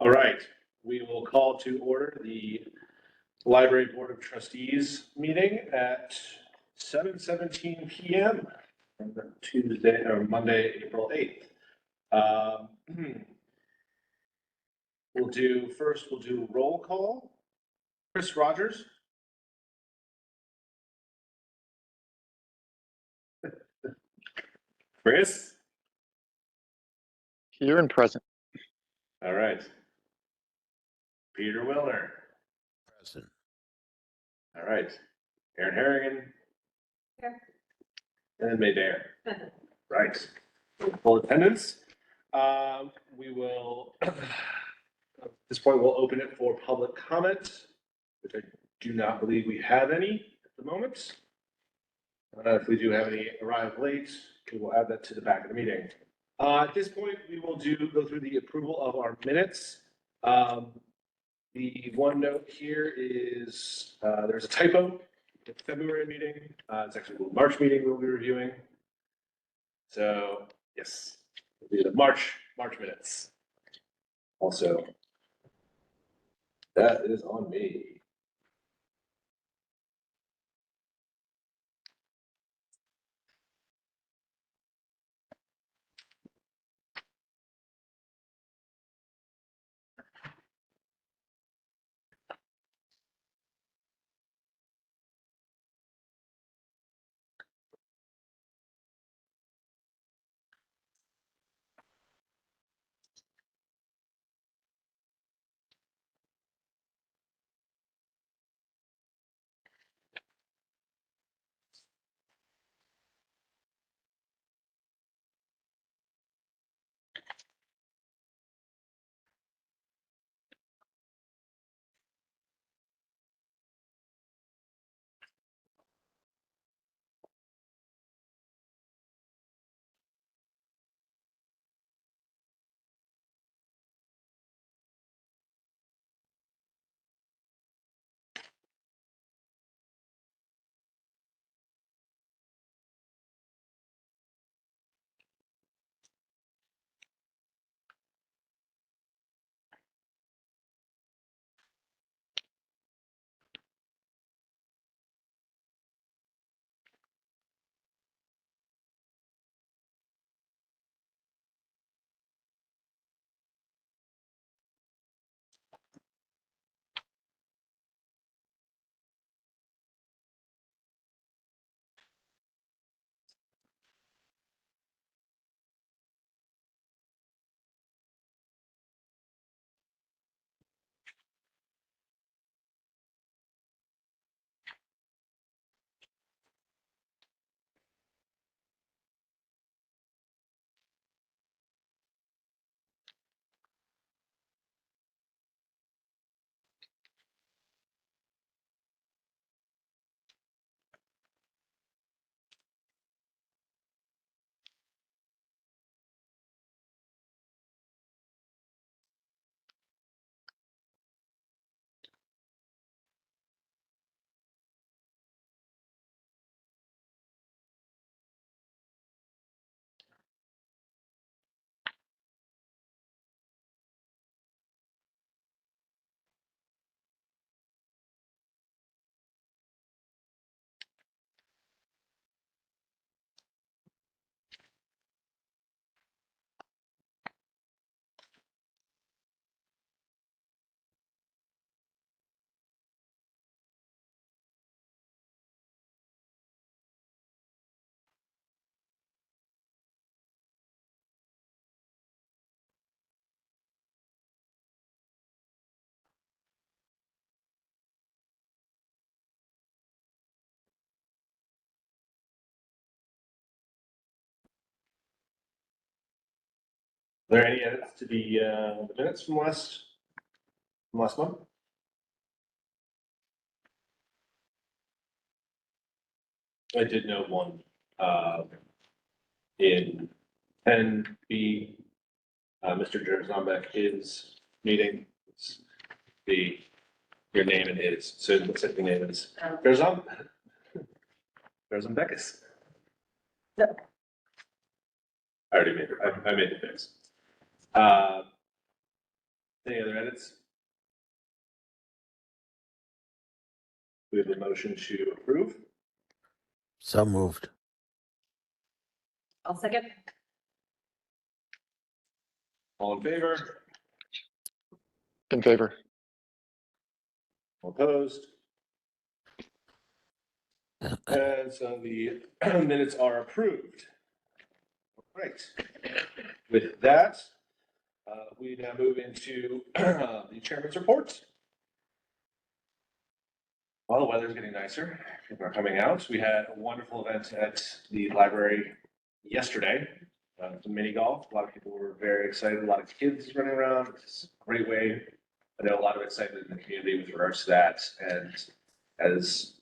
All right, we will call to order the Library Board of Trustees meeting at 7:17 PM on Tuesday or Monday, April 8th. We'll do roll call. Chris Rogers. Chris. Here and present. All right. Peter Wilner. Present. All right. Aaron Harrigan. Here. And May Dare. Right. Full attendance. We will, at this point, we'll open it for public comment, which I do not believe we have any at the moment. If we do have any arrive late, we will add that to the back of the meeting. At this point, we will go through the approval of our minutes. The one note here is there's a typo in the February meeting. It's actually the March meeting we'll be reviewing. So yes, we'll do the March minutes. Also, that is on me. Are there any edits to the minutes from last month? I did note one in 10B, Mr. Jerzambek is meeting. It's your name and his, so it looks like the name is Jerzambekis. No. I already made it. I made the fix. Any other edits? We have a motion to approve. So moved. I'll second. All in favor? In favor. All opposed? And so the minutes are approved. All right. With that, we now move into the chairman's report. Well, the weather's getting nicer. People are coming out. We had a wonderful event at the library yesterday. Some mini golf. A lot of people were very excited. A lot of kids running around. It's a great way. I know a lot of excitement in the community with regards to that. And as,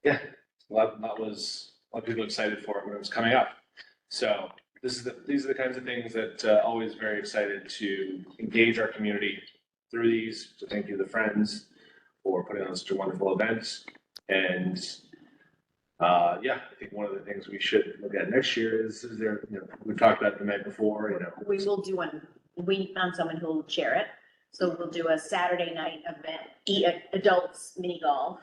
yeah, a lot of people excited for it when it was coming up. So these are the kinds of things that always very excited to engage our community through these. So thank you to the friends for putting on such a wonderful event. And yeah, I think one of the things we should look at next year is there, we've talked about it the night before, We will do one. We found someone who will chair it. So we'll do a Saturday night event, adults mini golf.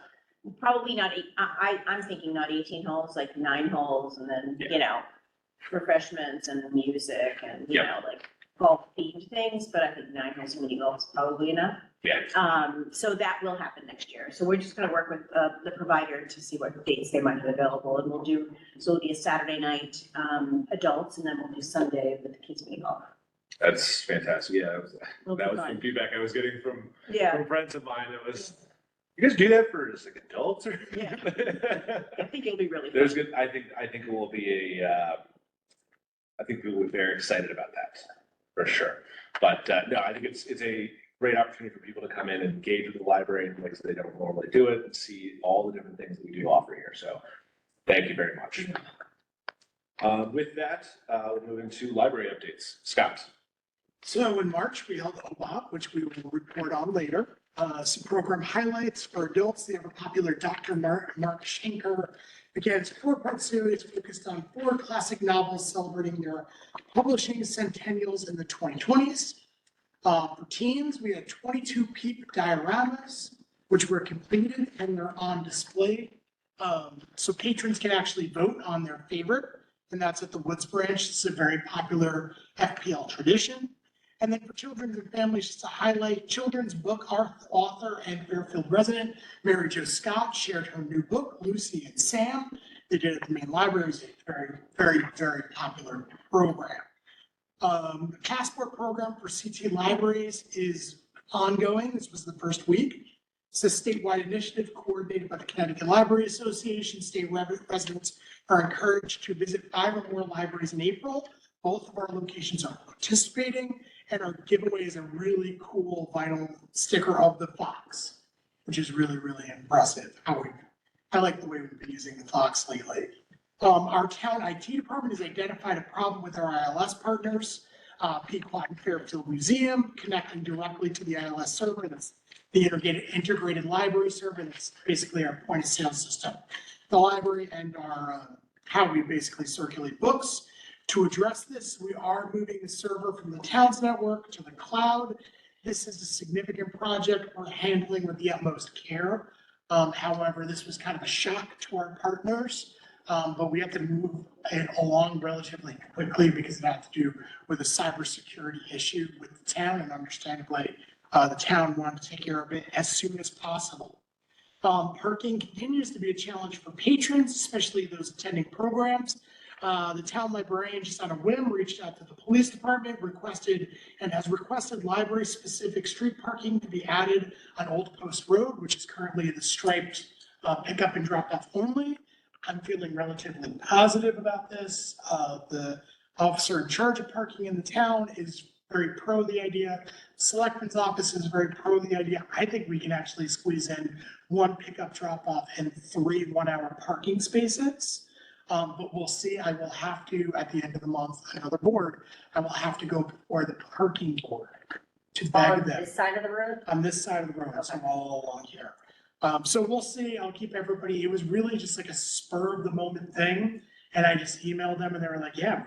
Probably not I'm thinking not 18 holes, like 9 holes, and then, refreshments and music and, like golf themed things, but I think 9 holes of mini golf is probably enough. Yeah. So that will happen next year. So we're just gonna work with the provider to see what dates they might have available, and so it'll be a Saturday night, adults, and then we'll do Sunday with the kids mini golf. That's fantastic. Yeah, It'll be that was fun. some feedback I was getting from Yeah, friends of mine. It was, you guys do that for just like adults or? Yeah. I think it'll be really fun. There's good, I think it will be I think people will be very excited about that, for sure. But no, I think it's a great opportunity for people to come in and engage with the library in ways they don't normally do it, and see all the different things that we do offer here. So thank you very much. With that, we'll move into library updates. Scott. So in March, we held OBOP, which we will report on later. Some program highlights for adults. They have a popular Dr. Mark Schenker. Again, it's a 4-part series focused on 4 classic novels celebrating their publishing centennials in the 2020s. For teens, we had 22 PEEP dioramas, which were completed and they're on display. So patrons can actually vote on their favorite, and that's at the Woods Branch. This is a very popular FPL tradition. And then for children and families, just to highlight, children's book author and Fairfield resident, Mary Jo Scott, shared her new book, Lucy and Sam. They did it at the main library. It was a very, very, very popular program. The Passport program for CT libraries is ongoing. This was the first week. It's a statewide initiative coordinated by the Connecticut Library Association. State residents are encouraged to visit 5 or more libraries in April. Both of our locations are participating, and our giveaway is a really cool vinyl sticker of the fox, which is really, really impressive. I like the way we've been using the fox lately. Our town IT department has identified a problem with our ILS partners, Pequot and Fairfield Museum, connecting directly to the ILS server. That's the integrated library server. That's basically our point of sale system. The library and our how we basically circulate books. To address this, we are moving the server from the town's network to the cloud. This is a significant project we're handling with the utmost care. However, this was kind of a shock to our partners, but we have to move it along relatively quickly because it had to do with a cybersecurity issue with the town, and understandably, the town wanted to take care of it as soon as possible. Parking continues to be a challenge for patrons, especially those attending programs. The town librarian, just on a whim, reached out to the police department, has requested library-specific street parking to be added on Old Post Road, which is currently the striped pickup and drop-off only. I'm feeling relatively positive about this. The officer in charge of parking in the town is very pro the idea. Selectman's office is very pro the idea. I think we can actually squeeze in 1 pickup drop-off and 3 one-hour parking spaces. But we'll see. I will have to, at the end of the month, another board, I will have to go before the parking board to beg them. On this side of the road? On this side of the road, so all along here. So we'll see. I'll keep everybody, it was really just like a spur of the moment thing. And I just emailed them and they were like, yeah,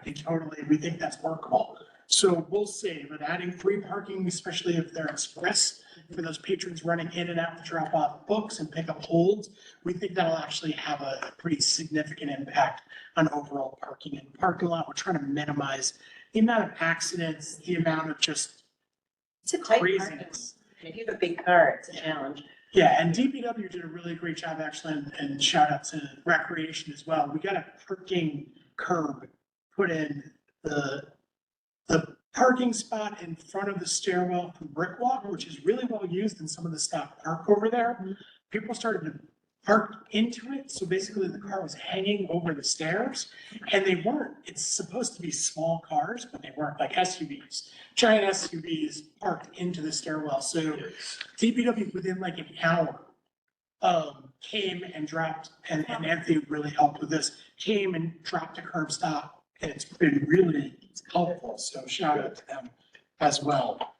we think that's workable. So we'll see, but adding free parking, especially if they're express, for those patrons running in and out to drop off books and pick up holds, we think that'll actually have a pretty significant impact on overall parking in the parking lot. We're trying to minimize the amount of accidents, the amount of just It's a tight parking. craziness. If you have a big car, it's a challenge. Yeah, and DPW did a really great job actually, and shout out to Recreation as well. We got a parking curb put in the parking spot in front of the stairwell from Brick Walk, which is really well used in some of the staff park over there. People started to park into it, so basically the car was hanging over the stairs, and they weren't. It's supposed to be small cars, but they weren't, like SUVs, giant SUVs parked into the stairwell. So DPW within like an hour came and dropped, and Anthony really helped with this, came and dropped a curb stop, and it's been really helpful, so shout out to them as well.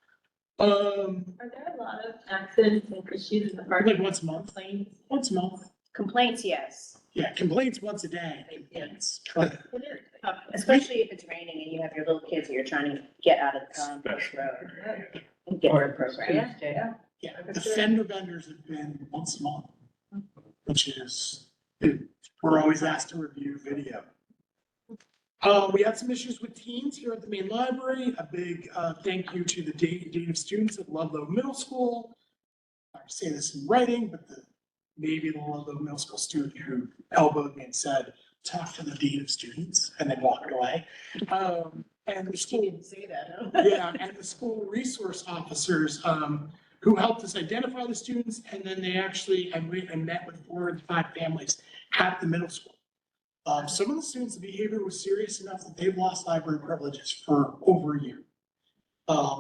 Are there a lot of accidents and issues in the park? Like once a month, Complaints? once a month, Complaints, yes. yeah, complaints once a day, complaints. It is tough. Especially if it's raining and you have your little kids and you're trying to get out of the car on the road and get to the program. Yeah. Yeah, the fender benders have been once a month, which is, we're always asked to review video. We had some issues with teens here at the main library. A big thank you to the Dean of Students at Ludlow Middle School. I say this in writing, but maybe the Ludlow Middle School student who elbowed me and said, talk to the Dean of Students, and then walked away. And the She school, didn't say that, huh? yeah, and the school resource officers, who helped us identify the students, and then they actually, I met with 4 of the 5 families at the middle school. Some of the students' behavior was serious enough that they've lost library privileges for over a year.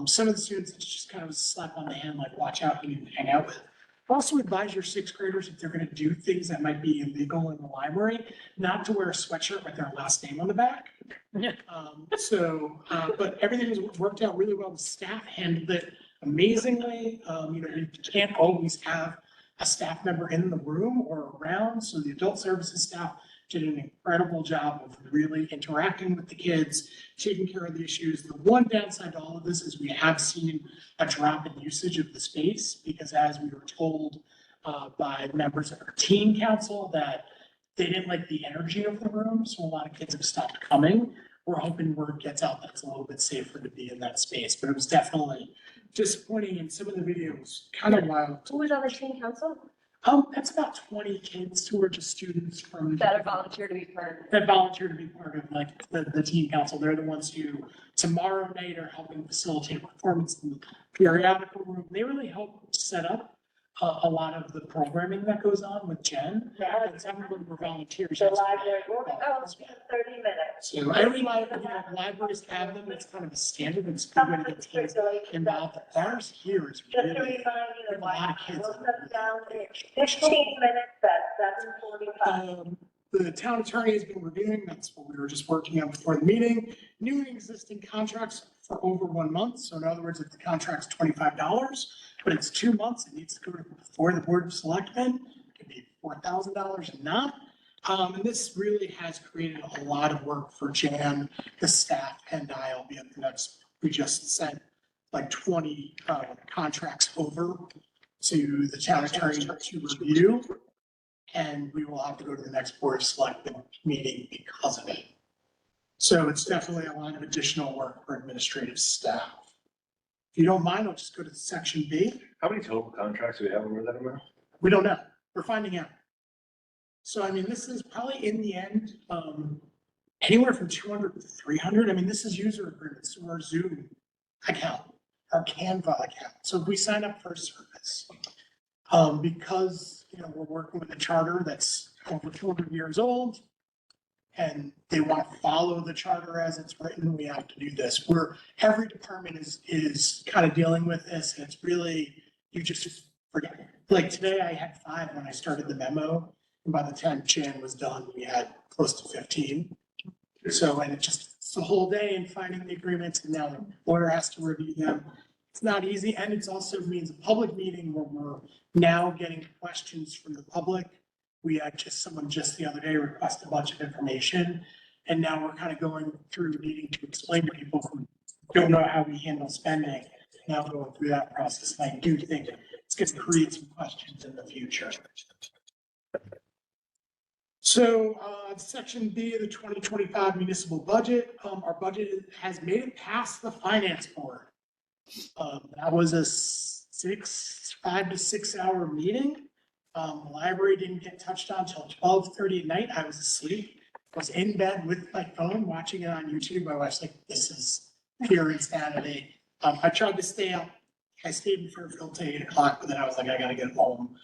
Some of the students, it's just kind of a slap on the hand, like, watch out who you hang out with. Also advise your 6th graders if they're gonna do things that might be illegal in the library, not to wear a sweatshirt with their last name on the back. But everything was worked out really well. The staff handled it amazingly. You can't always have a staff member in the room or around, so the adult services staff did an incredible job of really interacting with the kids, taking care of the issues. The one downside to all of this is we have seen a drop in usage of the space, because as we were told by members of our teen council that they didn't like the energy of the room, so a lot of kids have stopped coming. We're hoping word gets out that it's a little bit safer to be in that space, but it was definitely disappointing, and some of the videos kind of wild. Who was on the teen council? That's about 20 kids who are just students from. That have volunteered to be part. That volunteer to be part of like the teen council. They're the ones who tomorrow night are helping facilitate performance in the periodical room. They really help set up a lot of the programming that goes on with Jen. And some of them were volunteers. The library will be open in 30 minutes. So every libraries have them. It's kind of a standard. It's a good way to get kids involved. Ours here is Just to really, remind you, a lot of kids. we'll shut down in 15 minutes at 7:45. The town attorney has been reviewing, that's what we were just working on before the meeting, new and existing contracts for over 1 month. So in other words, if the contract's $25, but it's 2 months, it needs to go before the Board of Selectmen, it could be $4,000 and not. And this really has created a lot of work for Jan, the staff, and I, albeit the next, we just sent like 20 contracts over to the town attorney to review. And we will have to go to the next Board of Selectmen meeting because of it. So it's definitely a lot of additional work for administrative staff. If you don't mind, I'll just go to section B. How many total contracts do we have over that amount? We don't know. We're finding out. So, I mean, this is probably in the end, anywhere from 200 to 300. I mean, this is user agreements to our Zoom account, our Canva account. So if we sign up for a service, because, we're working with a charter that's over 200 years old, and they want to follow the charter as it's written, we have to do this. Every department is kind of dealing with this, and it's really, you just forget. Like today, I had 5 when I started the memo, and by the time Jan was done, we had close to 15. So, and it's the whole day and finding the agreements, and now the lawyer has to review them. It's not easy, and it's also means a public meeting where we're now getting questions from the public. We had someone just the other day request a bunch of information, and now we're kind of going through needing to explain to people from don't know how we handle spending now going through that process. And I do think it's going to create some questions in the future. So, section B of the 2025 municipal budget, our budget has made it past the finance board. That was a 5 to 6 hour meeting. The library didn't get touched on until 12:30 at night. I was asleep. I was in bed with my phone, watching it on YouTube. My wife's like, this is pure insanity. I tried to stay up. I stayed in Fairfield until 8 o'clock, but then I was like, I gotta get home.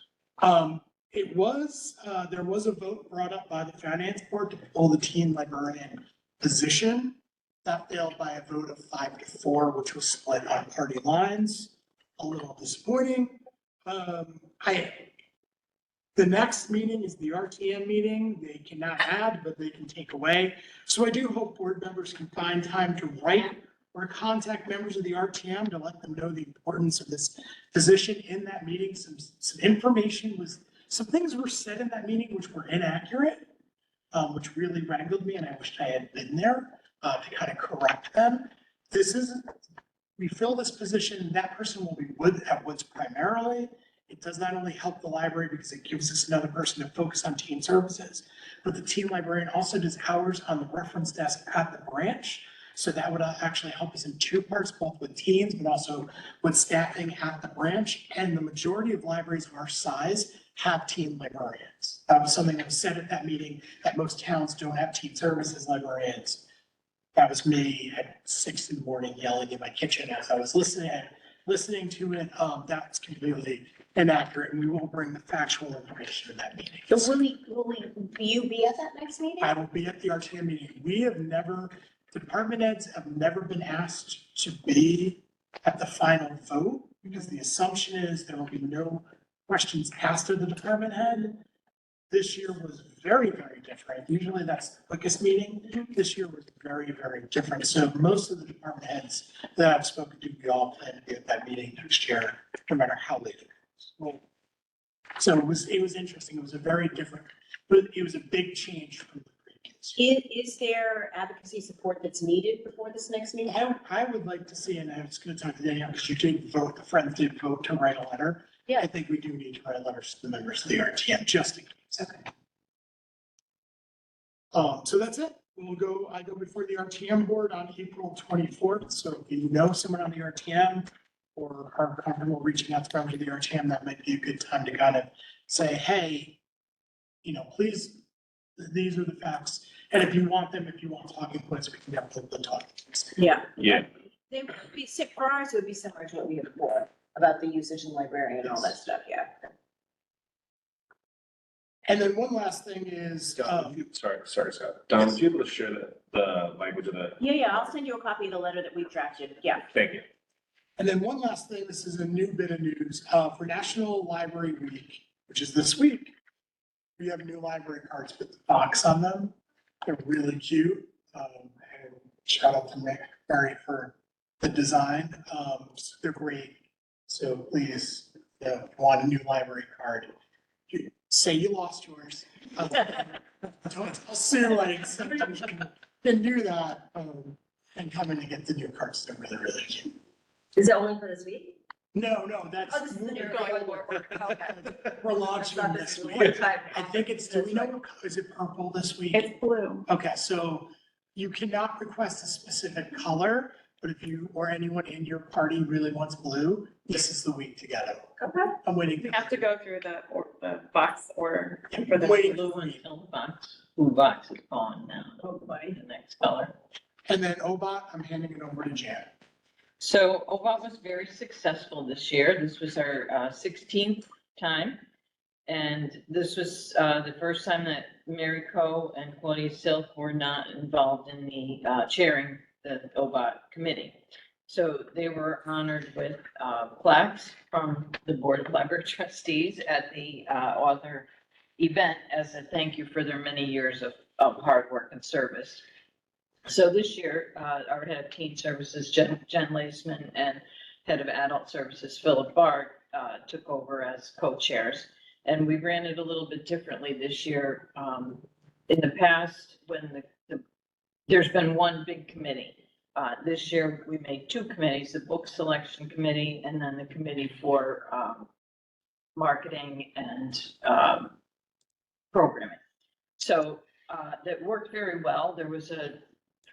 There was a vote brought up by the finance board to pull the teen librarian position. That failed by a vote of 5-4, which was split on party lines. A little disappointing. The next meeting is the RTM meeting. They cannot add, but they can take away. So I do hope board members can find time to write or contact members of the RTM to let them know the importance of this position in that meeting. Some things were said in that meeting which were inaccurate, which really wrangled me, and I wished I had been there to kind of correct them. We fill this position, that person will be at Woods primarily. It does not only help the library because it gives us another person to focus on teen services, but the teen librarian also does hours on the reference desk at the branch. So that would actually help us in two parts, both with teens, but also with staffing at the branch. And the majority of libraries of our size have teen librarians. That was something that was said at that meeting, that most towns don't have teen services librarians. That was me at 6 in the morning yelling in my kitchen as I was listening to it. That's completely inaccurate, and we will bring the factual information to that meeting. So will you be at that next meeting? I will be at the RTM meeting. The department heads have never been asked to be at the final vote because the assumption is there will be no questions asked of the department head. This year was very, very different. Usually that's the quickest meeting. This year was very, very different. So most of the department heads that I've spoken to, we all plan to be at that meeting next year, no matter how late it is. So it was interesting. It was it was a big change from the previous. Is there advocacy support that's needed before this next meeting? I would like to see, and I was going to talk to Danielle, because you did vote, the Friends did vote to write a letter. Yeah. I think we do need to write letters to the members of the RTM, just in case. Okay. So that's it. I go before the RTM board on April 24th. So if you know someone on the RTM or are comfortable reaching out to members of the RTM, that might be a good time to kind of say, hey, please, these are the facts. And if you want talking points, we can get the talking points. Yeah. Yeah. They would be, for ours, it would be similar to what we had before, about the usage in librarian and all that stuff, yeah. And then one last thing is, Sorry, Scott. Don, would you be able to share the language of the, Yeah, I'll send you a copy of the letter that we've drafted, yeah. thank you. and then one last thing, this is a new bit of news, for National Library Week, which is this week. We have new library cards with the fox on them. They're really cute. And shout out to Mary for the design. They're great. So please, if you want a new library card, say you lost yours. Don't tell Sue, like, sometimes you can do that, and come in and get the new cards. They're really, really cute. Is it only for this week? No, that's. Oh, this is the new going forward. Okay. We're launching That's this not week. this one time. I think do we know what color, is it purple this week? It's blue. Okay, so you cannot request a specific color, but if you or anyone in your party really wants blue, this is the week to get it. Okay. I'm waiting. We have to go through the box order for the Wait. Blue one, the box, blue box is gone now. Oh, buddy, the next color. And then OBOT, I'm handing it over to Jan. So OVOT was very successful this year. This was our 16th time. And this was the first time that Mary Coe and Claudia Silk were not involved in the chairing the OVOT committee. So they were honored with plaques from the Board of Library Trustees at the author event as a thank you for their many years of hard work and service. So this year, our head of teen services, Jen Laceman, and head of adult services, Philip Bard, took over as co-chairs. And we ran it a little bit differently this year. In the past, when there's been one big committee, This year, we made two committees, the book selection committee and then the committee for marketing and programming. So that worked very well. There was a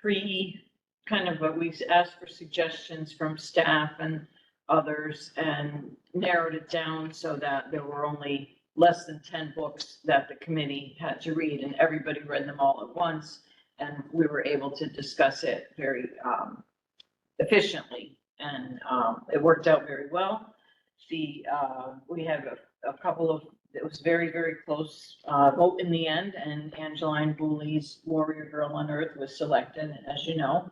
we asked for suggestions from staff and others and narrowed it down so that there were only less than 10 books that the committee had to read, and everybody read them all at once. And we were able to discuss it very efficiently, and it worked out very well. We had a couple of, it was very, very close vote in the end, and Angeline Booley's Warrior Girl on Earth was selected, as you know.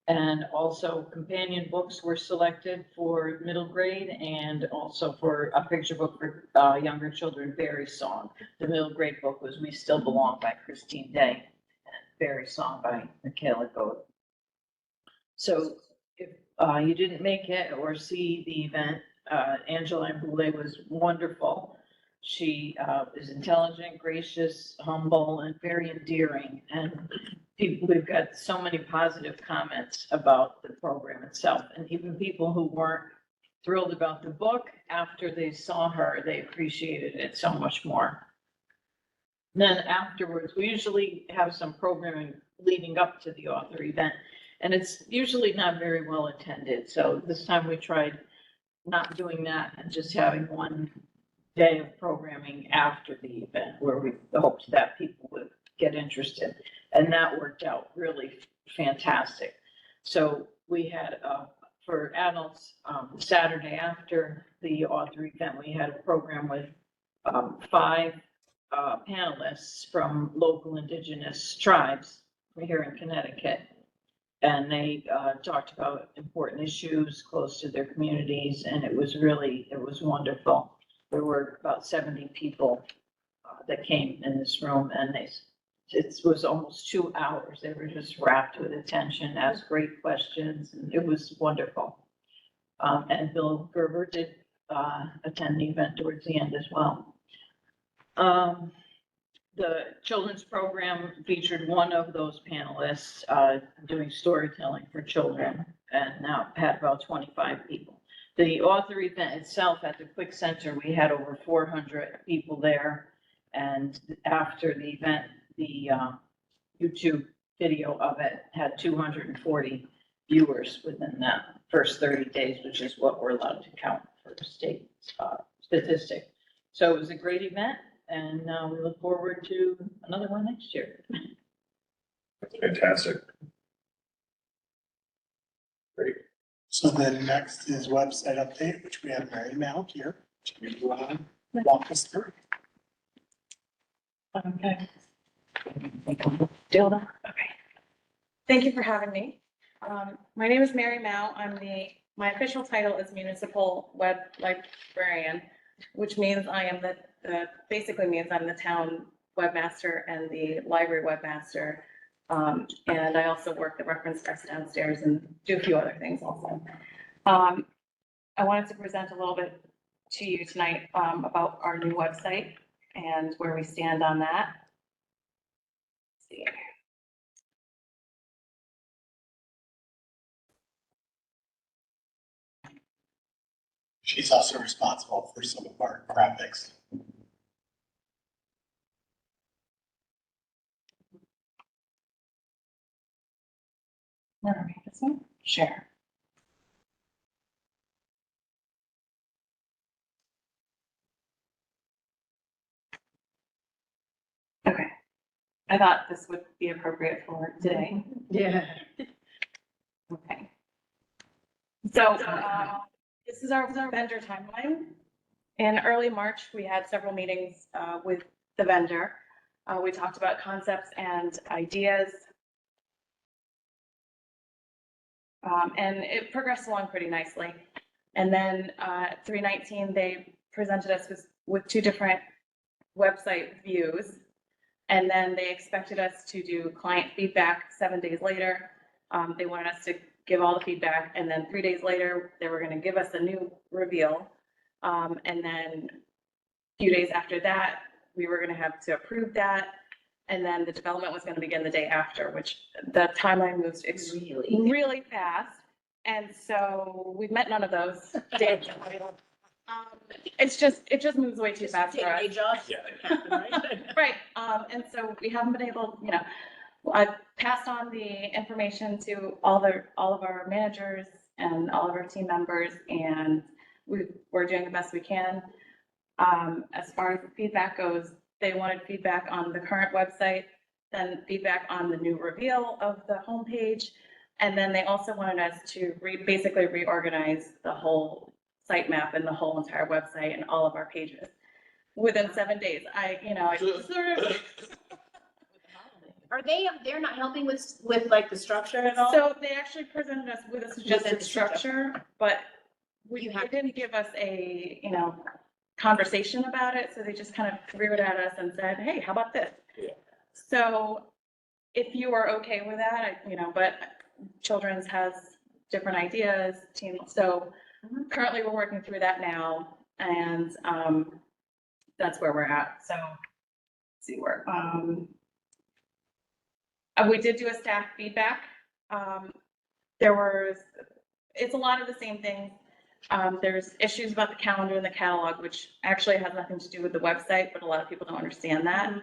And also companion books were selected for middle grade, and also for a picture book for younger children, Barry's Song. The middle grade book was We Still Belong by Christine Day, and Barry's Song by Michaela Gold. So if you didn't make it or see the event, Angeline Boulay was wonderful. She is intelligent, gracious, humble, and very endearing. And we've got so many positive comments about the program itself. And even people who weren't thrilled about the book, after they saw her, they appreciated it so much more. And then afterwards, we usually have some programming leading up to the author event, and it's usually not very well attended. So this time we tried not doing that and just having one day of programming after the event where we hoped that people would get interested. And that worked out really fantastic. So we had, for adults, Saturday after the author event, we had a program with 5 panelists from local indigenous tribes here in Connecticut. And they talked about important issues close to their communities, and it was wonderful. There were about 70 people that came in this room, and it was almost 2 hours. They were just wrapped with attention, asked great questions, and it was wonderful. And Bill Gerber did attend the event towards the end as well. The children's program featured one of those panelists doing storytelling for children, and now had about 25 people. The author event itself at the Quick Center, we had over 400 people there. And after the event, the YouTube video of it had 240 viewers within that first 30 days, which is what we're allowed to count for the state statistic. So it was a great event, and we look forward to another one next year. That's fantastic. Great. So then next is website update, which we have Mary Mal here to walk us through. Okay. Dilda, okay. Thank you for having me. My name is Mary Mao. My official title is Municipal Web Librarian, which means I am basically means I'm the town webmaster and the library webmaster. And I also work the reference desk downstairs and do a few other things also. I wanted to present a little bit to you tonight about our new website and where we stand on that. Let's see. She's also responsible for some of our graphics. Where are we? This one? Share. Okay. I thought this would be appropriate for today. Yeah. Okay. So this is our vendor timeline. In early March, we had several meetings with the vendor. We talked about concepts and ideas. And it progressed along pretty nicely. And then 319, they presented us with 2 different website views. And then they expected us to do client feedback 7 days later. They wanted us to give all the feedback. And then 3 days later, they were going to give us a new reveal. And then a few days after that, we were going to have to approve that. And then the development was gonna begin the day after, which the timeline moves really fast. And so we've met none of those dates. It's just, it just moves way too fast for us. Take a job. Yeah. Right, and so we haven't been able, I passed on the information to all of our managers and all of our team members, and we're doing the best we can. As far as the feedback goes, they wanted feedback on the current website, then feedback on the new reveal of the homepage, and then they also wanted us to basically reorganize the whole sitemap and the whole entire website and all of our pages within 7 days. I sort of. Are they're not helping with like the structure at all? So they actually presented us with a suggested structure, but You they have- didn't give us a, conversation about it, so they just kind of threw it at us and said, hey, how about this? Yeah. So if you are okay with that, but Children's has different ideas, so currently we're working through that now, and that's where we're at, so. Let's see where, we did do a staff feedback. It's a lot of the same things. There's issues about the calendar and the catalog, which actually has nothing to do with the website, but a lot of people don't understand that.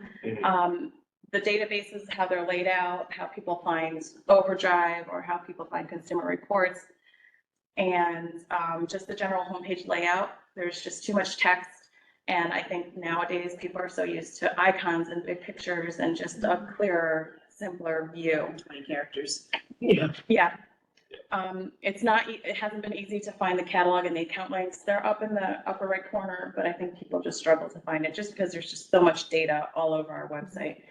The databases, how they're laid out, how people find Overdrive, or how people find consumer reports, and just the general homepage layout. There's just too much text. And I think nowadays people are so used to icons and big pictures and just a clearer, simpler view. 20 characters. Yeah. It hasn't been easy to find the catalog and the account links. They're up in the upper right corner, but I think people just struggle to find it just because there's just so much data all over our website.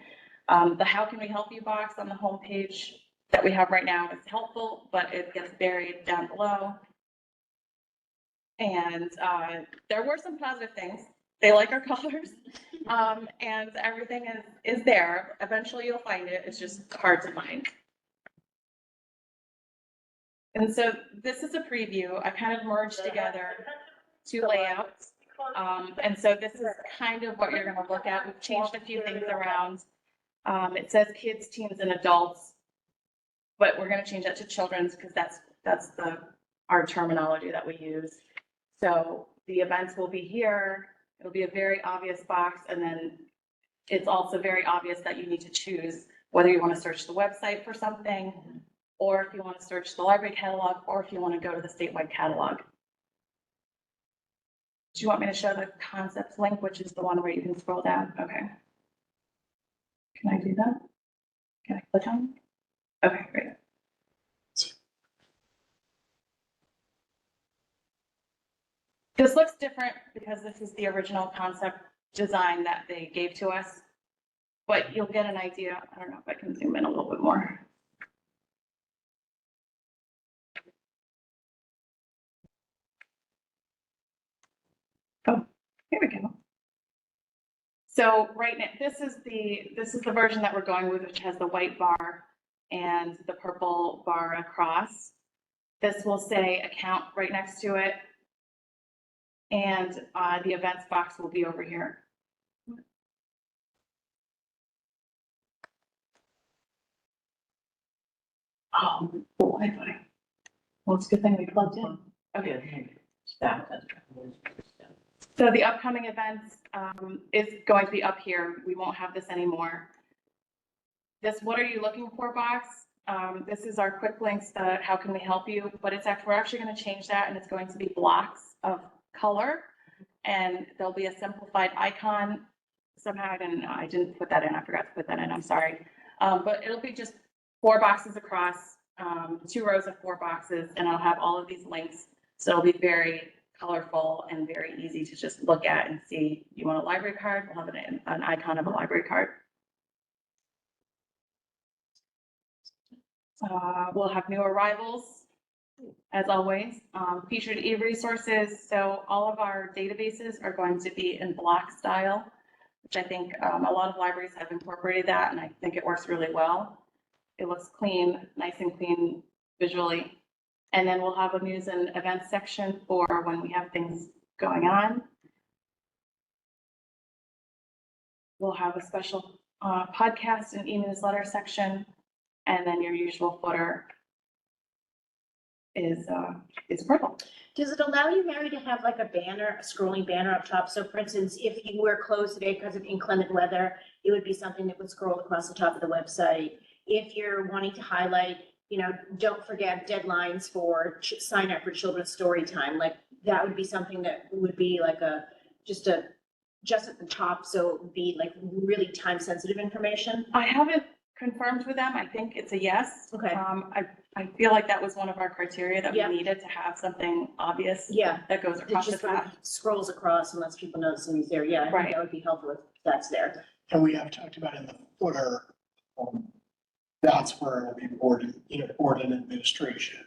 The How Can We Help You box on the homepage that we have right now is helpful, but it gets buried down below. And there were some positive things. They like our colors, and everything is there. Eventually you'll find it. It's just hard to find. And so this is a preview. I kind of merged together two layouts. And so this is kind of what you're going to look at. We've changed a few things around. It says kids, teens, and adults, but we're going to change that to children's because that's our terminology that we use. So the events will be here. It'll be a very obvious box, and then it's also very obvious that you need to choose whether you want to search the website for something, or if you want to search the library catalog, or if you want to go to the statewide catalog. Do you want me to show the concepts link, which is the one where you can scroll down? Okay. Can I do that? Can I click on it? Okay, great. This looks different because this is the original concept design that they gave to us, but you'll get an idea. I don't know if I can zoom in a little bit more. Oh, here we go. So right now, this is the version that we're going with, which has the white bar and the purple bar across. This will say account right next to it. And the events box will be over here. Oh, Wi-Fi. Well, it's a good thing we plugged in. Okay. So the upcoming events is going to be up here. We won't have this anymore. This "What are you looking for" box. This is our quick links. How can we help you? But we're actually going to change that, and it's going to be blocks of color, and there'll be a simplified icon. Somehow I didn't put that in. I forgot to put that in. I'm sorry. But it'll be just 4 boxes across, 2 rows of 4 boxes, and I'll have all of these links. So it'll be very colorful and very easy to just look at and see. You want a library card? We'll have an icon of a library card. We'll have new arrivals, as always, featured e-resources. So all of our databases are going to be in block style, which I think a lot of libraries have incorporated that, and I think it works really well. It looks clean, nice and clean visually. And then we'll have a news and events section for when we have things going on. We'll have a special podcast and e-newsletter section, and then your usual footer is purple. Does it allow you, Mary, to have like a banner, a scrolling banner up top? So for instance, if you were closed today because of inclement weather, it would be something that would scroll across the top of the website. If you're wanting to highlight, don't forget deadlines for sign up for children's story time, like that would be something that would be like just at the top, so it would be like really time sensitive information. I haven't confirmed with them. I think it's a yes. Okay. I feel like that was one of our criteria that we Yeah. needed to have something obvious Yeah, that goes it across the just sort of top. scrolls across and lets people know something's there. Yeah, I think Right. that would be helpful if that's there. And we have talked about in the footer, that's where it'll be board and administration.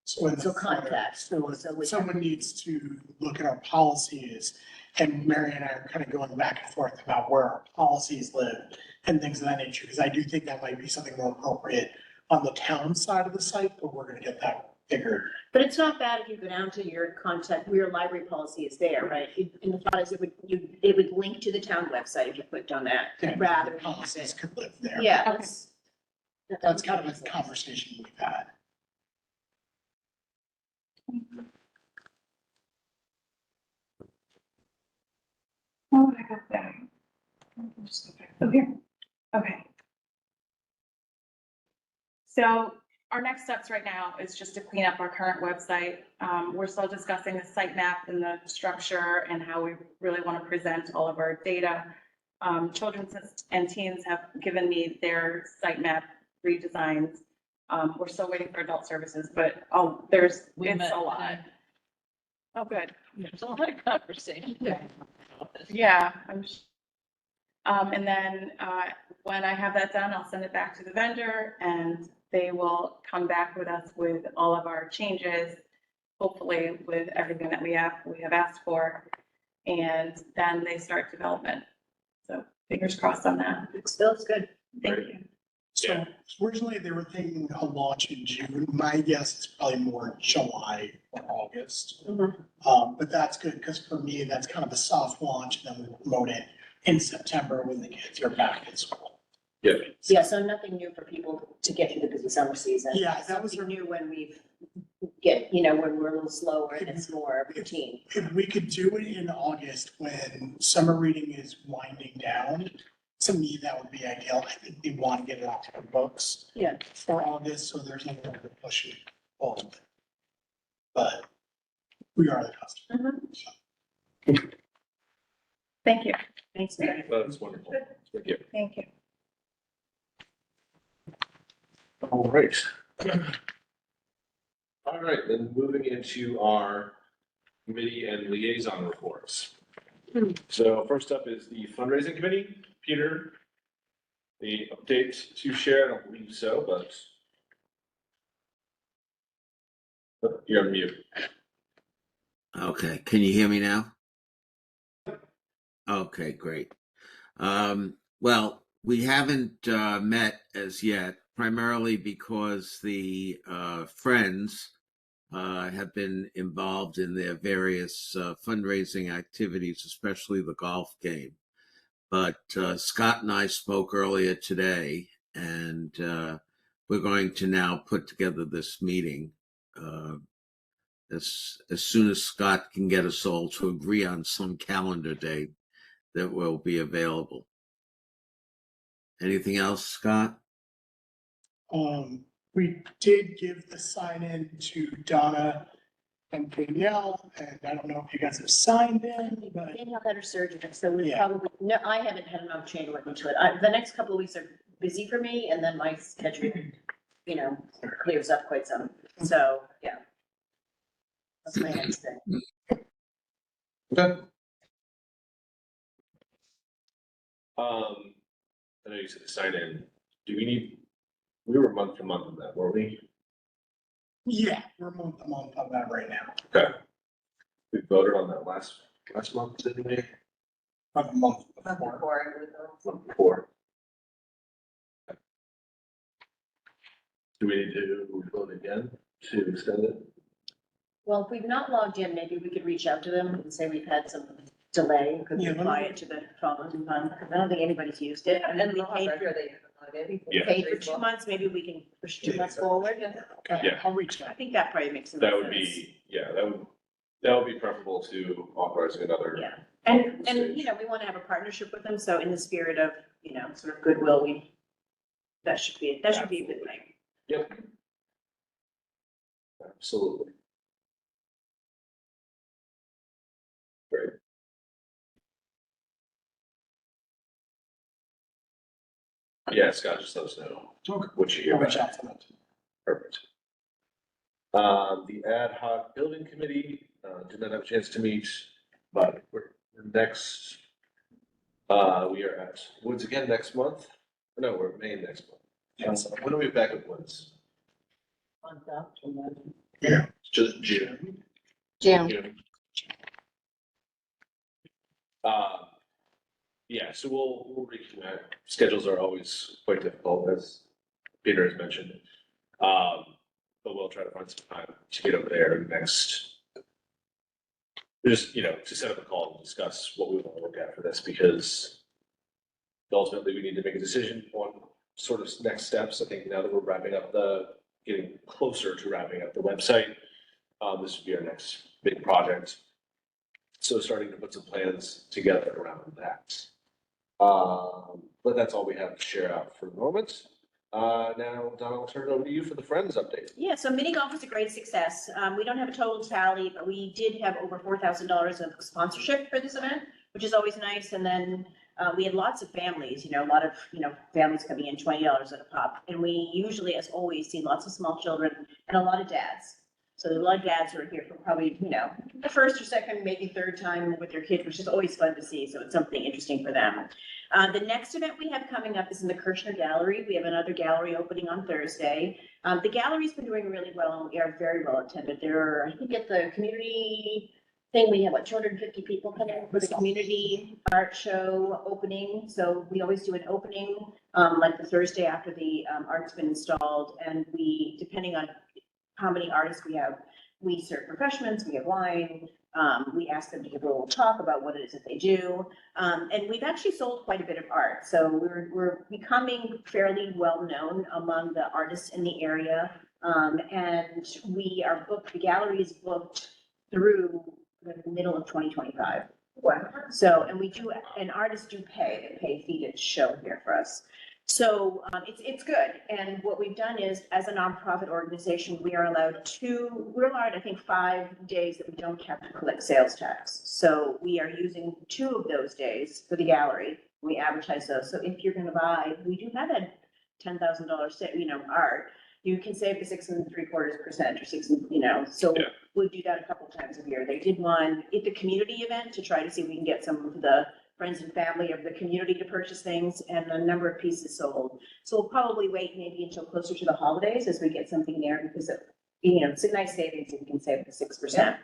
So in the So footer, context. So So if we- someone needs to look at our policies, and Mary and I are kind of going back and forth about where our policies live and things of that nature, because I do think that might be something more appropriate on the town side of the site, but we're gonna get that figured. But it's not bad if you go down to your content, where your library policy is there, right? And the thought is it would link to the town website if you clicked on that, Yeah, rather the than have policies it. could live there. Yeah, Okay. That's kind of a conversation we've had. Oh, I got that. Oh, here. Okay. So our next steps right now is just to clean up our current website. We're still discussing the site map and the structure and how we really want to present all of our data. Children and teens have given me their site map redesigns. We're still waiting for adult services, but it's We met a lot. today. Oh, good. There's a lot of conversation. Yeah, and then, when I have that done, I'll send it back to the vendor and they will come back with us with all of our changes, hopefully with everything that we have asked for. And then they start development. So fingers crossed on that. It still is good. Thank you. So originally they were thinking a launch in June. My guess is probably more July or August. But that's good because for me, that's kind of a soft launch and then we promote it in September when the kids are back in school. Yeah, so nothing new for people to get through the busy summer season. Yeah, that was Something new when when we're a little slower and it's more routine. If we could do it in August when summer reading is winding down, to me, that would be ideal. I think we want to get it out to the books Yeah. for August, so there's no way to push it forward. But we are the customer. Thank you. Thanks, Mary. That's wonderful. Thank you. Thank you. All right. All right, then moving into our committee and liaison reports. So first up is the fundraising committee. Peter, the update to share, I don't believe so, but you're on mute. Okay, can you hear me now? Okay, great. Well, we haven't met as yet, primarily because the Friends have been involved in their various fundraising activities, especially the golf game. But Scott and I spoke earlier today, and we're going to now put together this meeting as soon as Scott can get us all to agree on some calendar date that will be available. Anything else, Scott? We did give the sign in to Donna and Danielle, and I don't know if you guys have signed in, but Danielle had her surgery, so we Yeah. probably, no, I haven't had an opportunity to look into it. The next couple of weeks are busy for me and then my schedule, clears up quite some. So, yeah. That's my next thing. Okay. I know you said to sign in. We were month to month on that, weren't we? yeah, we're month to month on that right now. Okay. We voted on that last month, didn't we? About a month before. Month before. Do we need to vote again to extend it? Well, if we've not logged in, maybe we could reach out to them and say we've had some delay, could we Yeah, apply it to the following month? Because I don't think anybody's used it. And then we paid for, Yeah. paid for 2 months, maybe we can push 2 months forward. Okay, Yeah. I'll reach I out. think that probably makes sense. That would be, yeah, that would be preferable to authorizing another. Yeah, and, you know, we want to have a partnership with them, so in the spirit of, you know, sort of goodwill, that should be a good thing. Yep. Absolutely. Great. Yeah, Scott, just let us know Okay. what you hear I'll reach back. out to them. Perfect. The ad hoc building committee, did not have a chance to meet, but we're next, we are at Woods again next month. No, we're Maine next month. So when are we back at Woods? Month after that. Yeah. Just June. June. June. Yeah, so we'll reconnect. Schedules are always quite difficult, as Peter has mentioned. But we'll try to find some time to get over there next. Just, you know, to set up a call and discuss what we want to look at for this, because ultimately we need to make a decision on sort of next steps. I think now that we're getting closer to wrapping up the website, this would be our next big project. So starting to put some plans together around that. But that's all we have to share out for the moment. Now, Donna, I'll turn it over to you for the Friends update. Yeah, so mini golf was a great success. We don't have a total tally, but we did have over $4,000 of sponsorship for this event, which is always nice. And then we had lots of families, you know, a lot of, you know, families coming in, $20 at a pop. And we usually, as always, see lots of small children and a lot of dads. So a lot of dads who are here for probably, you know, the first or second, maybe third time with their kids, which is always fun to see. So it's something interesting for them. The next event we have coming up is in the Kirshner Gallery. We have another gallery opening on Thursday. The gallery's been doing really well, and we are very well attended. There are, I think at the community thing, we have like 250 people coming for the community art show opening. So we always do an opening, like the Thursday after the art's been installed. And we, depending on how many artists we have, we serve refreshments, we have wine. We ask them to give a little talk about what it is that they do. And we've actually sold quite a bit of art. So we're becoming fairly well known among the artists in the area. And we are booked, the gallery is booked through the middle of 2025. Wow. So, and we do, and artists do they pay a fee to show here for us. So it's good. And what we've done is, as a nonprofit organization, we're allowed, I think, 5 days that we don't have to collect sales tax. So we are using 2 of those days for the gallery. We advertise those. So if you're going to buy, we do have a $10,000, you know, art. You can save the 6 3/4% or 6, you know. So Yeah. we do that a couple times a year. They did one at the community event to try to see if we can get some of the friends and family of the community to purchase things, and a number of pieces sold. So we'll probably wait maybe until closer to the holidays as we get something there, because you know, it's a nice savings if we can save the 6%.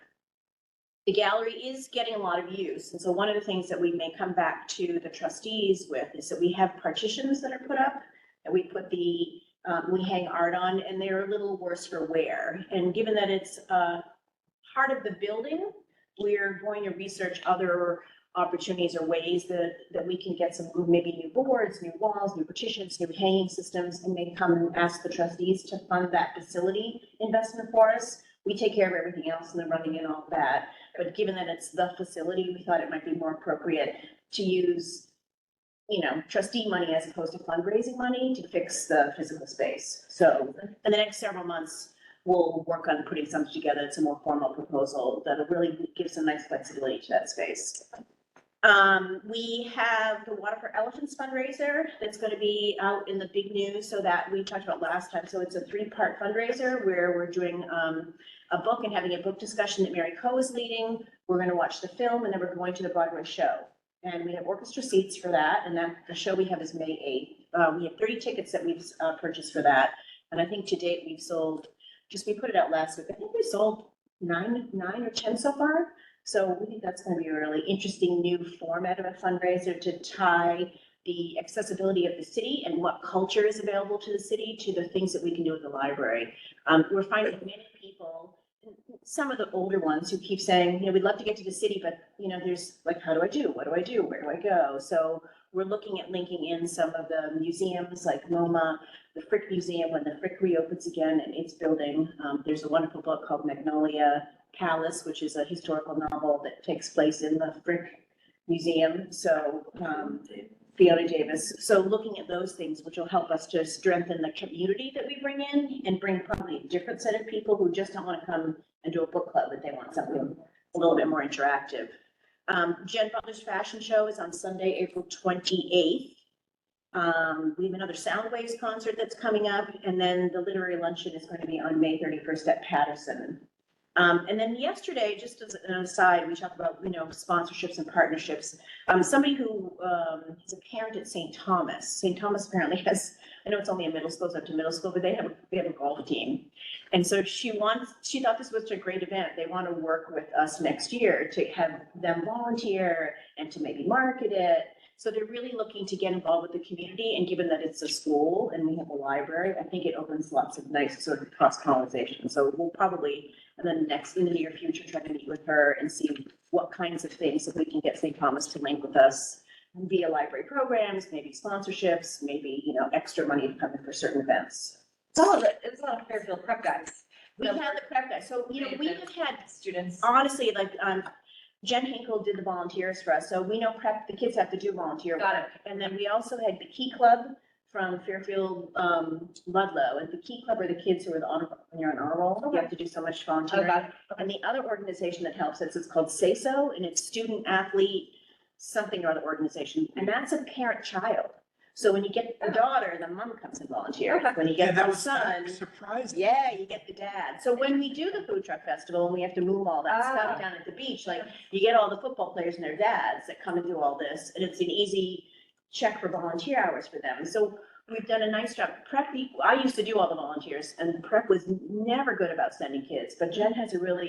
The gallery is getting a lot of use, and so one of the things that we may come back to the trustees with is that we have partitions that are put up, and we put we hang art on, and they're a little worse for wear. And given that it's part of the building, we're going to research other opportunities or ways that we can get some, maybe new boards, new walls, new partitions, new hanging systems, and maybe come and ask the trustees to fund that facility investment for us. We take care of everything else and the running and all of that. But given that it's the facility, we thought it might be more appropriate to use, you know, trustee money as opposed to fundraising money to fix the physical space. So in the next several months, we'll work on putting something together. It's a more formal proposal that'll really give some nice flexibility to that space. We have the Water for Elephants fundraiser that's going to be out in the big news, so that we talked about last time. So it's a 3-part fundraiser where we're doing a book and having a book discussion that Mary Coe is leading. We're going to watch the film, and then we're going to the Broadway show. And we have orchestra seats for that. And then the show we have is May 8th. We have 30 tickets that we've purchased for that. And I think to date we've sold, we put it out last week, I think we sold 9 or 10 so far. So we think that's going to be a really interesting new format of a fundraiser to tie the accessibility of the city and what culture is available to the city to the things that we can do at the library. We're finding many people some of the older ones who keep saying, we'd love to get to the city, but, there's like, how do I do? What do I do? Where do I go? So we're looking at linking in some of the museums like MoMA, the Frick Museum, when the Frick reopens again in its building. There's a wonderful book called Magnolia Palace, which is a historical novel that takes place in the Frick Museum. So, Fiona Davis. So looking at those things, which will help us to strengthen the community that we bring in and bring probably a different set of people who just don't want to come and do a book club, but they want something a little bit more interactive. Jen Butler's fashion show is on Sunday, April 28th. We have another Soundwaves concert that's coming up, and then the literary luncheon is going to be on May 31st at Patterson. And then yesterday, just as an aside, we talked about, sponsorships and partnerships. Somebody who is a parent at St. Thomas. St. Thomas apparently has, I know it's only a middle school, it's up to middle school, but they have a golf team. And so she thought this was a great event. They want to work with us next year to have them volunteer and to maybe market it. So they're really looking to get involved with the community, and given that it's a school and we have a library, I think it opens lots of nice sort of cross-pollination. So we'll probably, in the near future, try to meet with her and see what kinds of things, if we can get St. Thomas to link with us via library programs, maybe sponsorships, maybe, extra money to come in for certain events. It was all Fairfield prep guys. We had the prep guys. So, we have had Students. honestly, like, Jen Hinkle did the volunteers for us, so we know prep, the kids have to do volunteer Got work. And then we also had the Key Club from Fairfield, Ludlow, and the Key Club are the kids who are when you're on honor roll, you have to do so much Oh, volunteering. got it. And the other organization that helps us is called Say So, and it's Student Athlete something or other organization, and that's a parent-child. So when you get the daughter, the mom comes and volunteers. When you Yeah, get that the was son, surprising. yeah, you get the dad. So when we do the food truck festival and we have to move all that stuff down at the beach, like you get all the football players and their dads that come and do all this, and it's an easy check for volunteer hours for them. So we've done a nice job. Prep, I used to do all the volunteers, and Prep was never good about sending kids, but Jen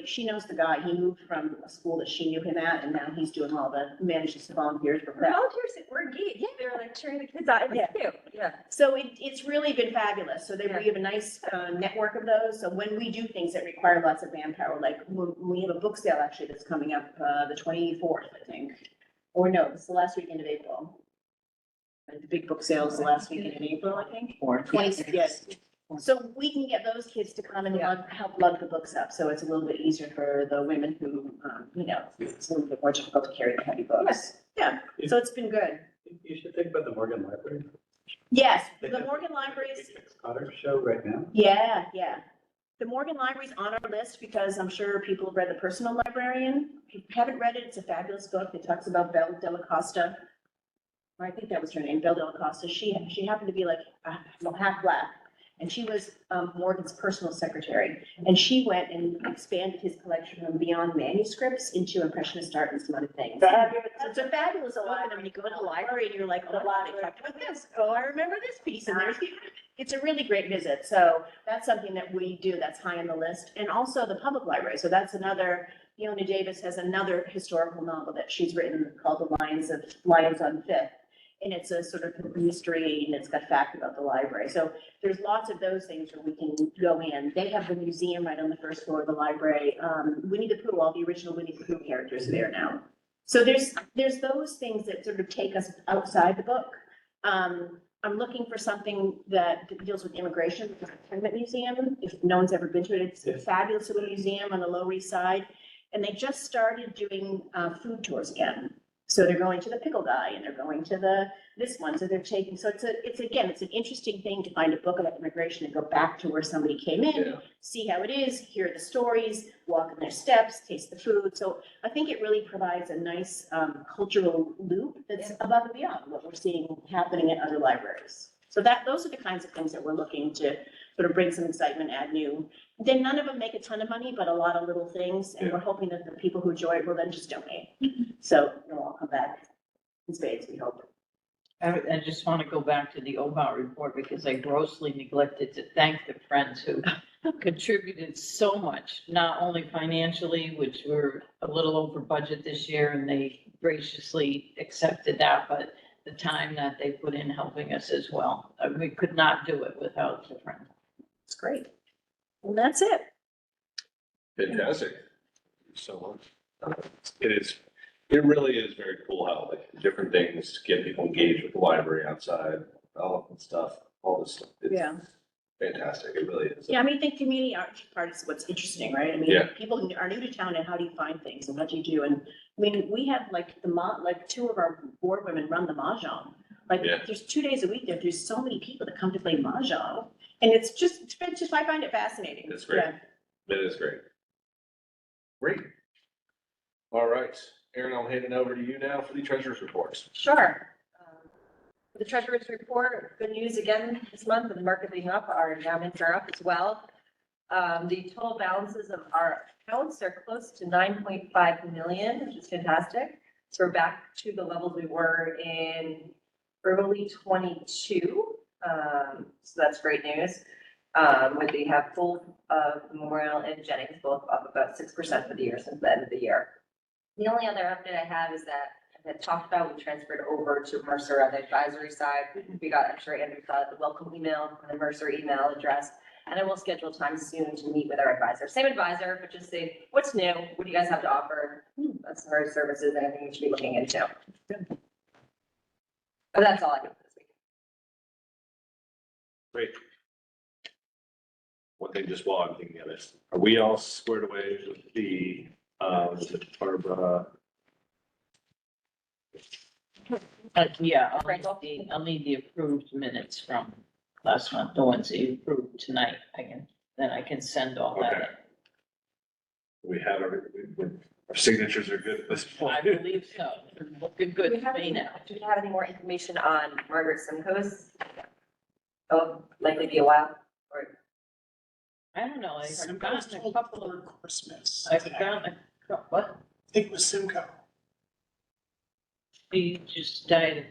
she knows the guy. He moved from a school that she knew him at, and now he's doing all manages the volunteers for Prep. Volunteers were engaged. They're like cheering the kids on. It was cute. Yeah. So it's really been fabulous. So we have a nice network of those. So when we do things that require lots of manpower, like we have a book sale actually that's coming up the 24th, I think. Or no, it's the last weekend of April. The big book sale is the last weekend in April, I think. Or 26, yes. So we can get those kids to come and help lug the books up. So it's a little bit easier for the women who, it's a little bit more difficult to carry the heavy books. Yeah, so it's been good. You should think about the Morgan Library. Yes, the Morgan Libraries. Otter show right now. Yeah. The Morgan Library's on our list because I'm sure people have read The Personal Librarian. If you haven't read it, it's a fabulous book. It talks about Belle Della Costa. I think that was her name, Belle Della Costa. She happened to be like half black, and she was Morgan's personal secretary. And she went and expanded his collection from beyond manuscripts into impressionist art and some other things. So it's a fabulous book. And then when you go to the library and you're like, oh, wow, they talked about this. Oh, I remember this piece. And it's a really great visit. So that's something that we do that's high on the list. And also the public library. So that's another. Fiona Davis has another historical novel that she's written called The Lions on Fifth. And it's a sort of mystery, and it's got fact about the library. So there's lots of those things where we can go in. They have the museum right on the first floor of the library. Winnie the Pooh, all the original Winnie the Pooh characters are there now. So there's those things that sort of take us outside the book. I'm looking for something that deals with immigration, the Tournament Museum. If no one's ever been to it, it's a fabulous little museum on the Lower East Side. And they just started doing food tours again. So they're going to the Pickle Guy and they're going to this one. So they're taking, so it's an interesting thing to find a book about immigration and go back to where somebody came in, see how it is, hear the stories, walk in their steps, taste the food. So I think it really provides a nice cultural loop that's above and beyond what we're seeing happening in other libraries. So those are the kinds of things that we're looking to sort of bring some excitement, add new. Then none of them make a ton of money, but a lot of little things. And we're hoping that the people who enjoy it will then just donate. So it'll all come back in spades, we hope. I just want to go back to the OVA report because I grossly neglected to thank the friends who contributed so much, not only financially, which we're a little over budget this year, and they graciously accepted that, but the time that they put in helping us as well. We could not do it without the friends. It's great. And that's it. Fantastic. So, it really is very cool how like different things get people engaged with the library outside, all that stuff, all this stuff. It's Yeah. fantastic. It really is. Yeah, I mean, I think community outreach part is what's interesting, right? I mean, Yeah. people are new to town and how do you find things and what do you do? And I mean, we have like like two of our board women run the mahjong. Like, Yeah. there's 2 days a week there. There's so many people that come to play mahjong. And it's just, I find it fascinating. It's great. Yeah. It is great. Great. All right, Aaron, I'll hand it over to you now for the treasurer's reports. Sure. For the treasurer's report, good news again this month, and the market leading up, our endowments are up as well. The total balances of our accounts are close to 9.5 million, which is fantastic. So we're back to the levels we were in early 22. So that's great news. We have full Memorial and Jennings both up about 6% for the year since the end of the year. The only other update I have is that I had talked about, we transferred over to Mercer on the advisory side. We got, I'm sure Andrew got the welcome email from the Mercer email address. And I will schedule time soon to meet with our advisor. Same advisor, but just say, what's new? What do you guys have to offer? That's our services, anything we should be looking into. But that's all I have this week. Great. One thing just while I'm thinking of this, are we all squared away with the, is it Barbara? Yeah, I'll need the approved minutes from last month, the ones that you approved tonight. Then I can send all Okay. that. We have our signatures are good at this point. I believe so. They're looking good Do we to have me any, now. do we have any more information on Margaret Simcoe's? Oh, likely be a while, or I don't know, I've Simcoe's gotten a told couple for of, Christmas. I've today. gotten what? I think it was Simcoe. He just died a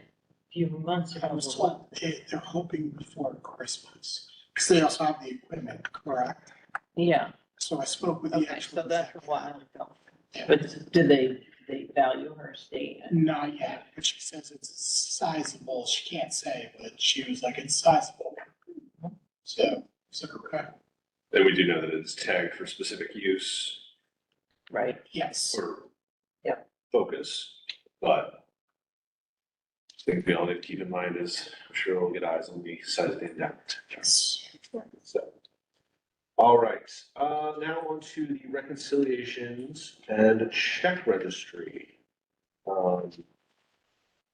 few months ago. I was told they're hoping before Christmas, because they also have the equipment, correct? Yeah, So I spoke with the okay, actual. so that's a executive. while ago. Yeah. But do they value her estate? Not yet, but she says it's sizable. She can't say, but she was like, it's sizable. So, okay, And we do know that it's tagged for specific use Right. yes. or Yep. focus, but I think we all need to keep in mind is, I'm sure we'll get eyes on the size of the endowment. Yes. So, all right, now on to the reconciliations and check registry.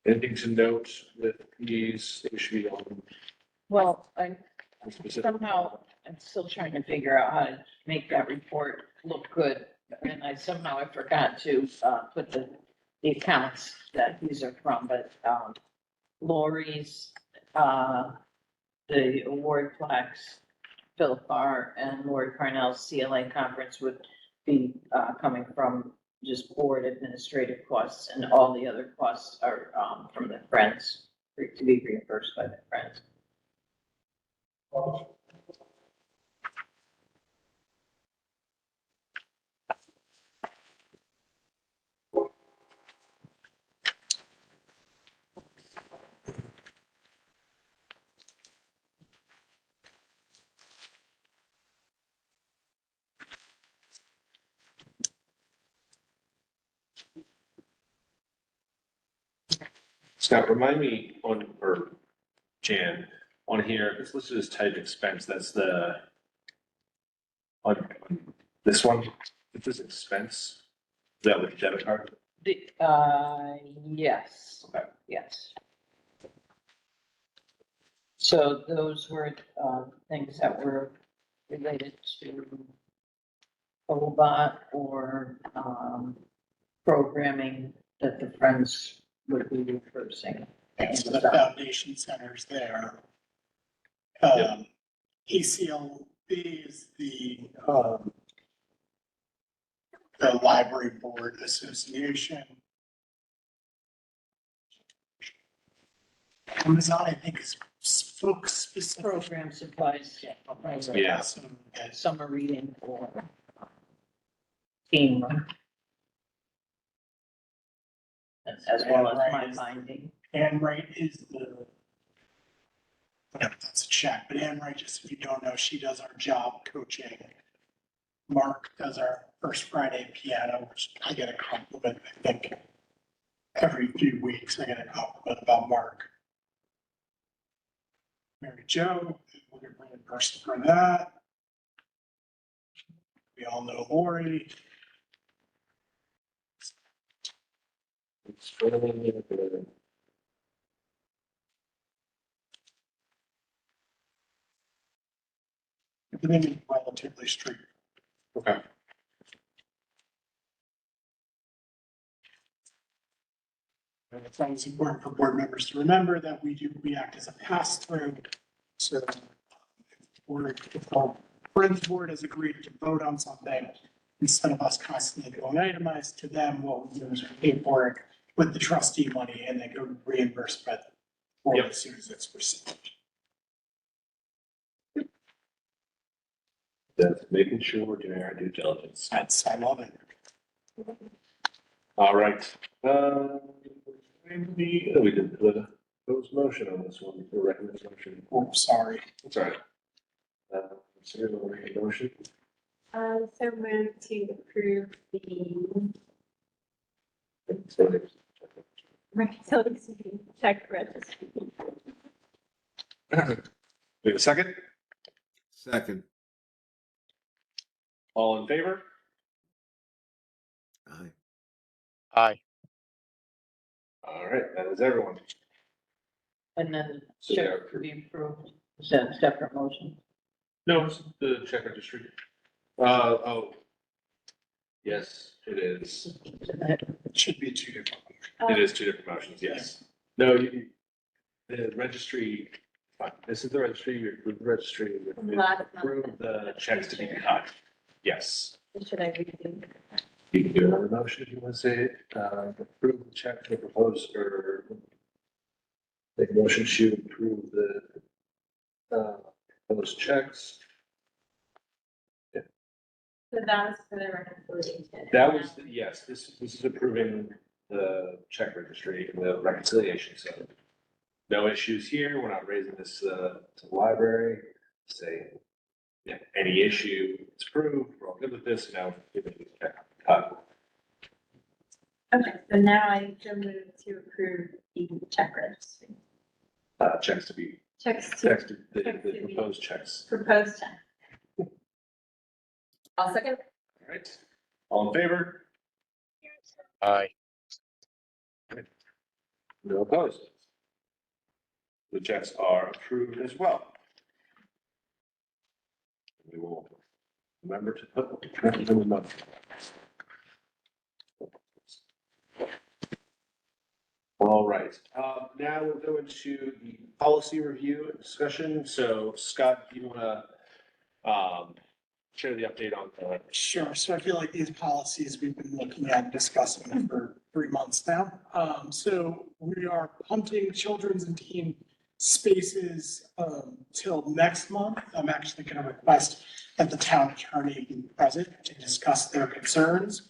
Anything to note with these, they should be on Well, specific. somehow, I'm still trying to figure out how to make that report look good. And I forgot to, put the accounts that these are from, but, Lori's, the award plaques, Philip R. and Lori Carnell's CLA conference would be, coming from just board administrative costs, and all the other costs are, from the Friends, to be reimbursed by the Friends. Scott, remind me or Jan, on here, it's listed as type expense, that's on this one, it says expense, is that with debit card? Yes. Okay. Yes. So those were, things that were related to OBOT or, programming that the Friends would be reimbursing. And so the foundation centers there. ACLB is the Library Board Association. Amazon, I think, is folks specific. Program supplies, Yeah. summer reading or team. As well as my finding. Anne Wright is the. Yeah, that's a check, but Anne Wright, just if you don't know, she does our job coaching. Mark does our first Friday piano, which I get a compliment, I think. Every few weeks, I get a compliment about Mark. Mary Jo, we'll get reimbursed for that. We all know Lori. Everything is relatively straight. Okay. And it's always important for board members to remember that we act as a pass-through. So if our friends board has agreed to vote on something, instead of us constantly going itemized to them, what we do is we pay for it with the trustee money and they go reimbursed by the board Yep. as soon as it's received. That's making sure we're doing our due diligence. I love it. All right. We did the proposed motion on this one, the recommended motion. Oh, sorry. That's all right. So we'll make a motion. So move to approve the reconciliation check registry. We have a second? Second. All in favor? Aye. Aye. All right, that is everyone. And then So they are check to be approved, is that a separate motion? No, it's the check registry. Oh. Yes, it is. It should be two different. It is two different motions, yes. No, the registry, this is the registry, you approve the registry, you approve the checks to be cut. Yes. Should I read it? You can do another motion if you want to say it, approve the check to propose or make a motion to approve the proposed checks. So that was for the reconciliation. That was, yes, this is approving the check registry and the reconciliation, so no issues here, we're not raising this to the library, say, yeah, any issue, it's approved, we're all good with this, now we're giving the check cut. Okay, so now I so move to approve the check registry. Checks to be, Checks checks to to, the checks to be- proposed checks. proposed check. I'll second. All right, all in favor? Aye. No opposed. The checks are approved as well. We will remember to put them in the month. All right, now we'll go into the policy review and discussion. So Scott, do you want to share the update on the Sure. So I feel like these policies we've been looking at and discussing for 3 months now. So we are punting children's and teen spaces till next month. I'm actually going to request that the town attorney be present to discuss their concerns.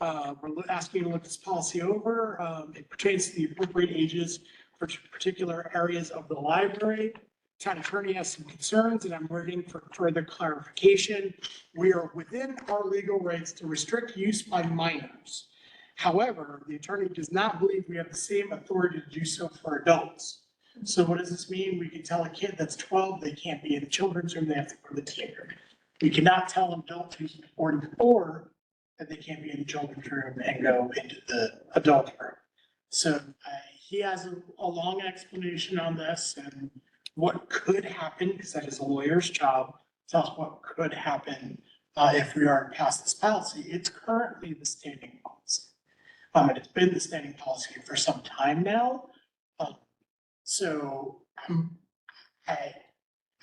We're asking you to look this policy over. It pertains to the appropriate ages for particular areas of the library. Town attorney has some concerns and I'm waiting for further clarification. We are within our legal rights to restrict use by minors. However, the attorney does not believe we have the same authority to do so for adults. So what does this mean? We can tell a kid that's 12, they can't be in the children's room, they have to go to the teen room. We cannot tell an adult who's 44 that they can't be in the children's room and go into the adult room. So he has a long explanation on this and what could happen, because that is a lawyer's job, tell us what could happen if we are to pass this policy. It's currently the standing policy. And it's been the standing policy for some time now. So I'm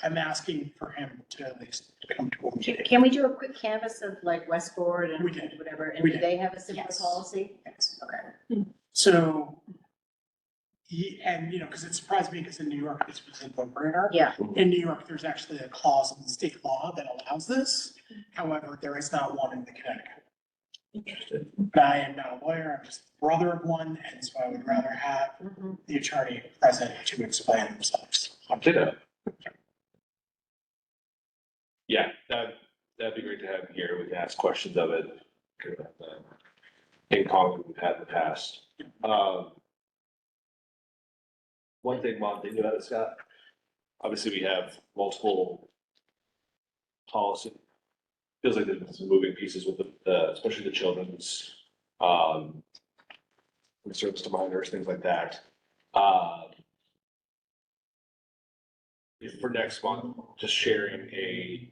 asking for him to at least come to a meeting. Can we do a quick canvas of like Westport and We did. whatever, and We do did. they have a similar Yes. policy? Yes. Okay. So because it surprised me because in New York, this was a no-brainer. Yeah, In New York, there's actually a clause in the state law that allows this. However, there is not one in the Connecticut. interested? But I am not a lawyer, I'm just the brother of one, and so I would rather have the attorney present to explain themselves. Ditto. Yeah, that that'd be great to have here. We can ask questions of it. In common we've had in the past. One thing while I'm thinking about it, Scott, obviously we have multiple policy. Feels like there's been some moving pieces with especially the children's, service to minors, things like that. If for next month, just sharing a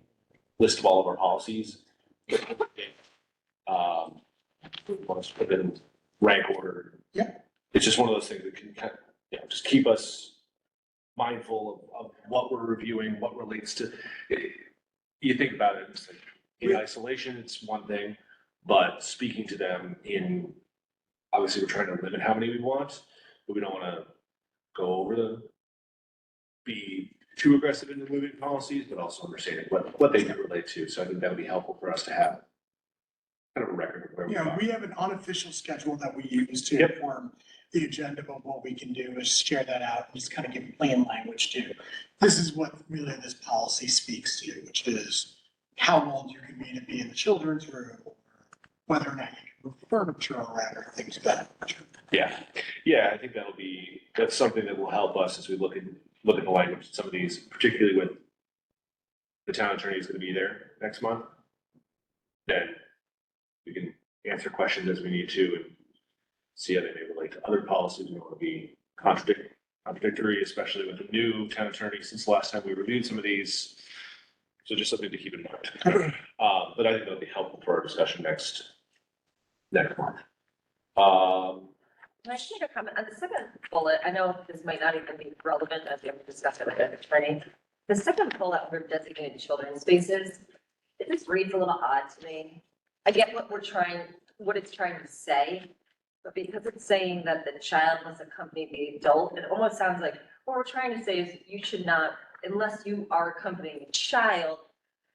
list of all of our policies. Let's put it in rank order. Yeah. It's just one of those things that can kind of, just keep us mindful of what we're reviewing, what relates to. You think about it, it's like, in isolation, it's one thing, but speaking to them obviously we're trying to limit how many we want, but we don't want to go over be too aggressive in the moving policies, but also understanding what they do relate to. So I think that would be helpful for us to have kind of a record of where we Yeah, are. we have an unofficial schedule that we use to Yep. inform the agenda, but what we can do is share that out and just kind of give plain language to. This is what really this policy speaks to, which is how old you can be in the children's room, or whether or not you can move furniture around or things of that nature. Yeah, I think that's something that will help us as we look at the language in some of these, particularly with the town attorney is going to be there next month. Then we can answer questions as we need to and see how they may relate to other policies. We don't want to be contradictory, especially with the new town attorney since the last time we reviewed some of these. So just something to keep in mind. But I think that'll be helpful for our discussion next month. Can I make a comment on the second bullet? I know this might not even be relevant as we have discussed it with an attorney. The second bullet under designated children's spaces, it just reads a little odd to me. I get what it's trying to say, but because it's saying that the child must accompany the adult, it almost sounds like what we're trying to say is you should not, unless you are accompanying a child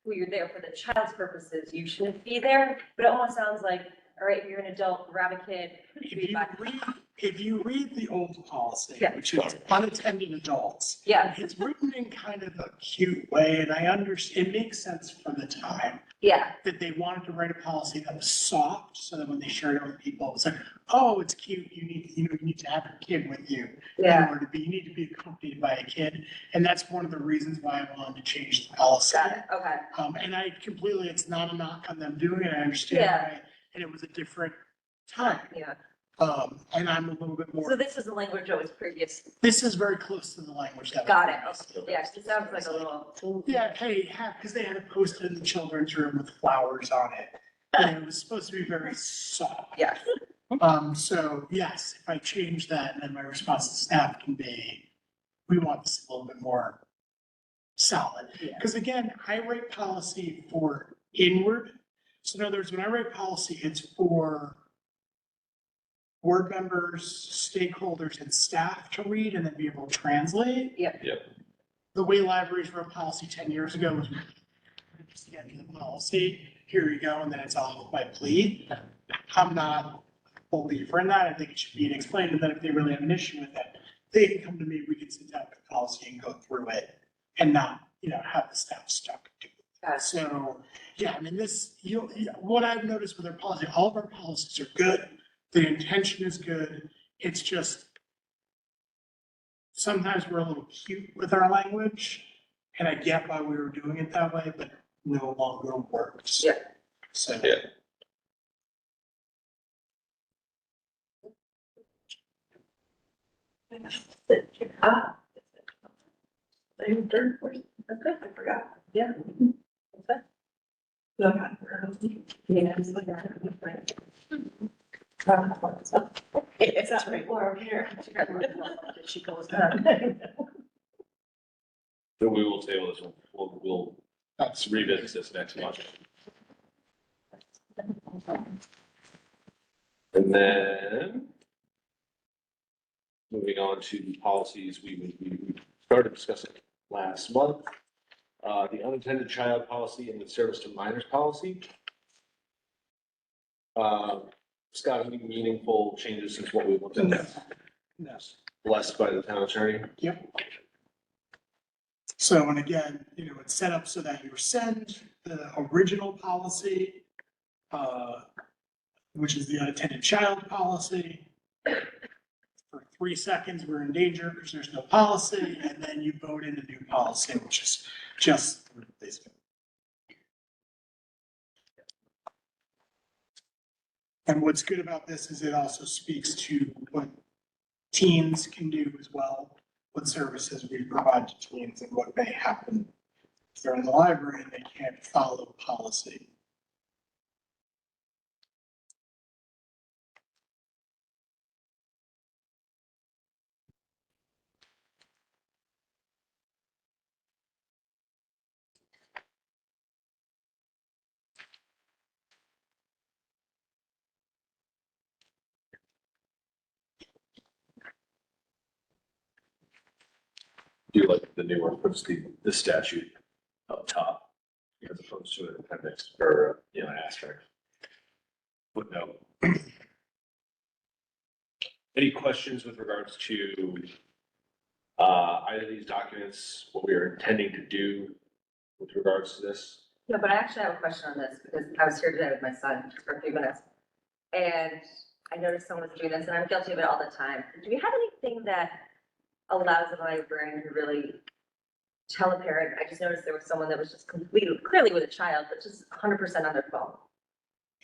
who you're there for the child's purposes, you shouldn't be there. But it almost sounds like, all right, if you're an adult, grab a kid. If you read the old policy, Yeah. which is unattended adults, Yeah, it's written in kind of a cute way, and I understand, it makes sense for the time yeah, that they wanted to write a policy that was soft, so that when they shared it with people, it was like, oh, it's cute, you need to have a kid with you. yeah. You need to be accompanied by a kid, and that's one of the reasons why I wanted to change the policy. Got it, okay. And it's not a knock on them doing it, I understand Yeah. why, and it was a different time. Yeah, And I'm a little bit so more, this is the language that was previous. this is very close to the language that. Got it, okay. Yeah, it sounds like a little. Yeah, hey, because they had it posted in the children's room with flowers on it. And it was supposed to be very soft. Yes. So yes, if I change that, then my response to staff can be, we want this a little bit more solid. Yeah. Because again, I write policy for inward. So in other words, when I write policy, it's for board members, stakeholders, and staff to read and then be able to translate. Yep. The way libraries wrote policy 10 years ago was just get the policy, here you go, and then it's all by plea. I'm not a believer in that. I think it should be explained, and then if they really have an issue with it, they can come to me, we can sit down with the policy and go through it and not, have the staff stuck to it. Got it. So, yeah, I mean, what I've noticed with our policy, all of our policies are good. The intention is good. It's just sometimes we're a little cute with our language, and I get why we were doing it that way, but no longer works. Yeah. So. Yeah. Ah. Third, fourth, okay, I forgot, yeah. It's right over here. She goes down. So we will table this one. We'll That's revisit this next month. And then moving on to policies, we started discussing last month. The unattended child policy and the service to minors policy. Scott, any meaningful changes since what we looked at? Yes. Blessed by the town attorney. Yep. So, and again, it's set up so that you send the original policy, which is the unattended child policy. For 3 seconds, we're in danger because there's no policy, and then you vote in a new policy, which is just basically. And what's good about this is it also speaks to what teens can do as well, what services we provide to teens and what may happen if they're in the library and they can't follow policy. Do you like the new one, puts the statute up top as opposed to an appendix or, asterisk. Footnote. Any questions with regards to either of these documents, what we are intending to do with regards to this? Yeah, but I actually have a question on this because I was here today with my son just for a few minutes. And I noticed someone was doing this and I'm guilty of it all the time. Do we have anything that allows a librarian to really tell a parent? I just noticed there was someone that was just completely, clearly with a child, but just 100% on their phone.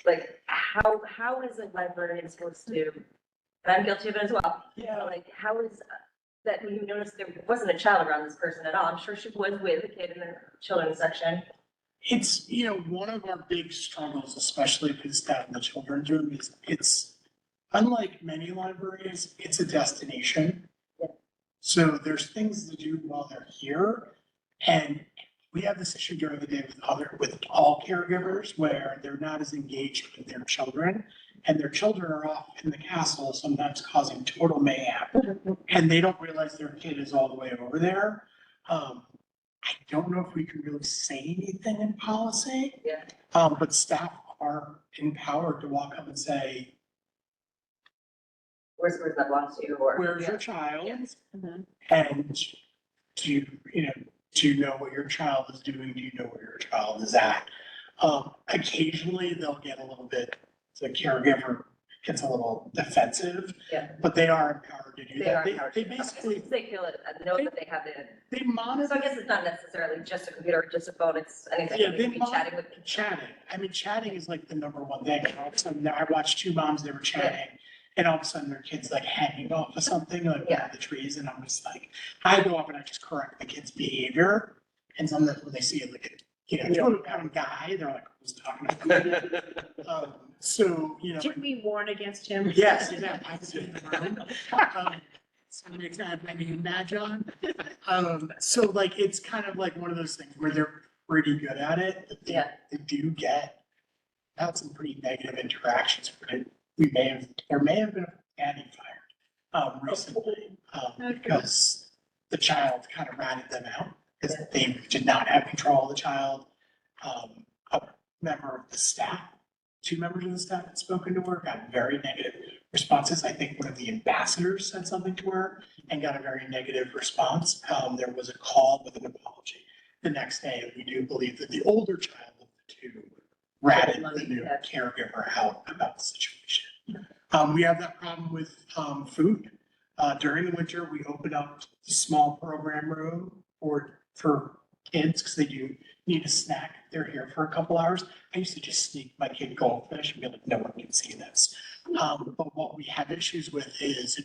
Like, how is a librarian supposed to, and I'm guilty of it as well. Yeah. Like, how is that you noticed there wasn't a child around this person at all? I'm sure she was with a kid in the children's section. It's, one of our big struggles, especially with staff in the children's room, is it's, unlike many libraries, it's a destination. Yeah. So there's things to do while they're here. And we have this issue during the day with all caregivers where they're not as engaged with their children. And their children are off in the castle, sometimes causing total mayhem. And they don't realize their kid is all the way over there. I don't know if we can really say anything in policy. Yeah. But staff are empowered to walk up and say, Where's that belongs to you or? where's Yeah. your child? Mhm. And do you know what your child is doing? Do you know where your child is at? Occasionally they'll get a little bit, the caregiver gets a little defensive. Yeah. But they are empowered to do They that. are empowered. They basically, They feel it, know that they have it. they monitor. So I guess it's not necessarily just a computer or just a phone, it's anything. Yeah, They they can be monitor chatting with. chatting. I mean, chatting is like the number one thing. All of a sudden, I watched two moms, they were chatting. And all of a sudden their kid's like hanging off of something, like one of the trees. And I'm just like, I go up and I just correct the kid's behavior. And sometimes when they see it, like, children kind of guy, they're like, who's talking about? So, Did we warn against him? yes, exactly. I was in the room. Somebody had my name badge on. So like, it's kind of like one of those things where they're pretty good at it. But they do had some pretty negative interactions. There may have been a nanny fired recently because the child kind of ratted them out because they did not have control of the child. A member of the staff, two members of the staff had spoken to her, got very negative responses. I think one of the ambassadors said something to her and got a very negative response. There was a call with an apology the next day, and we do believe that the older child of the two ratted the new caregiver out about the situation. We have that problem with food. During the winter, we open up the small program room for kids because they do need a snack. They're here for a couple hours. I used to just sneak my kid goldfish and be like, no one can see this. But what we have issues with is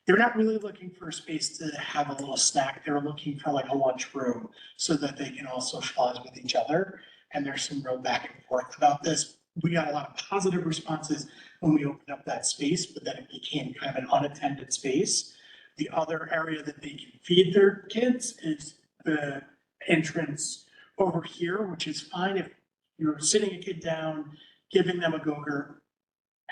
they're not really looking for a space to have a little snack. They're looking for like a lunch room so that they can all socialize with each other. And there's some real back and forth about this. We got a lot of positive responses when we opened up that space, but then it became kind of an unattended space. The other area that they can feed their kids is the entrance over here, which is fine if you're sitting a kid down, giving them a Go-Gurt,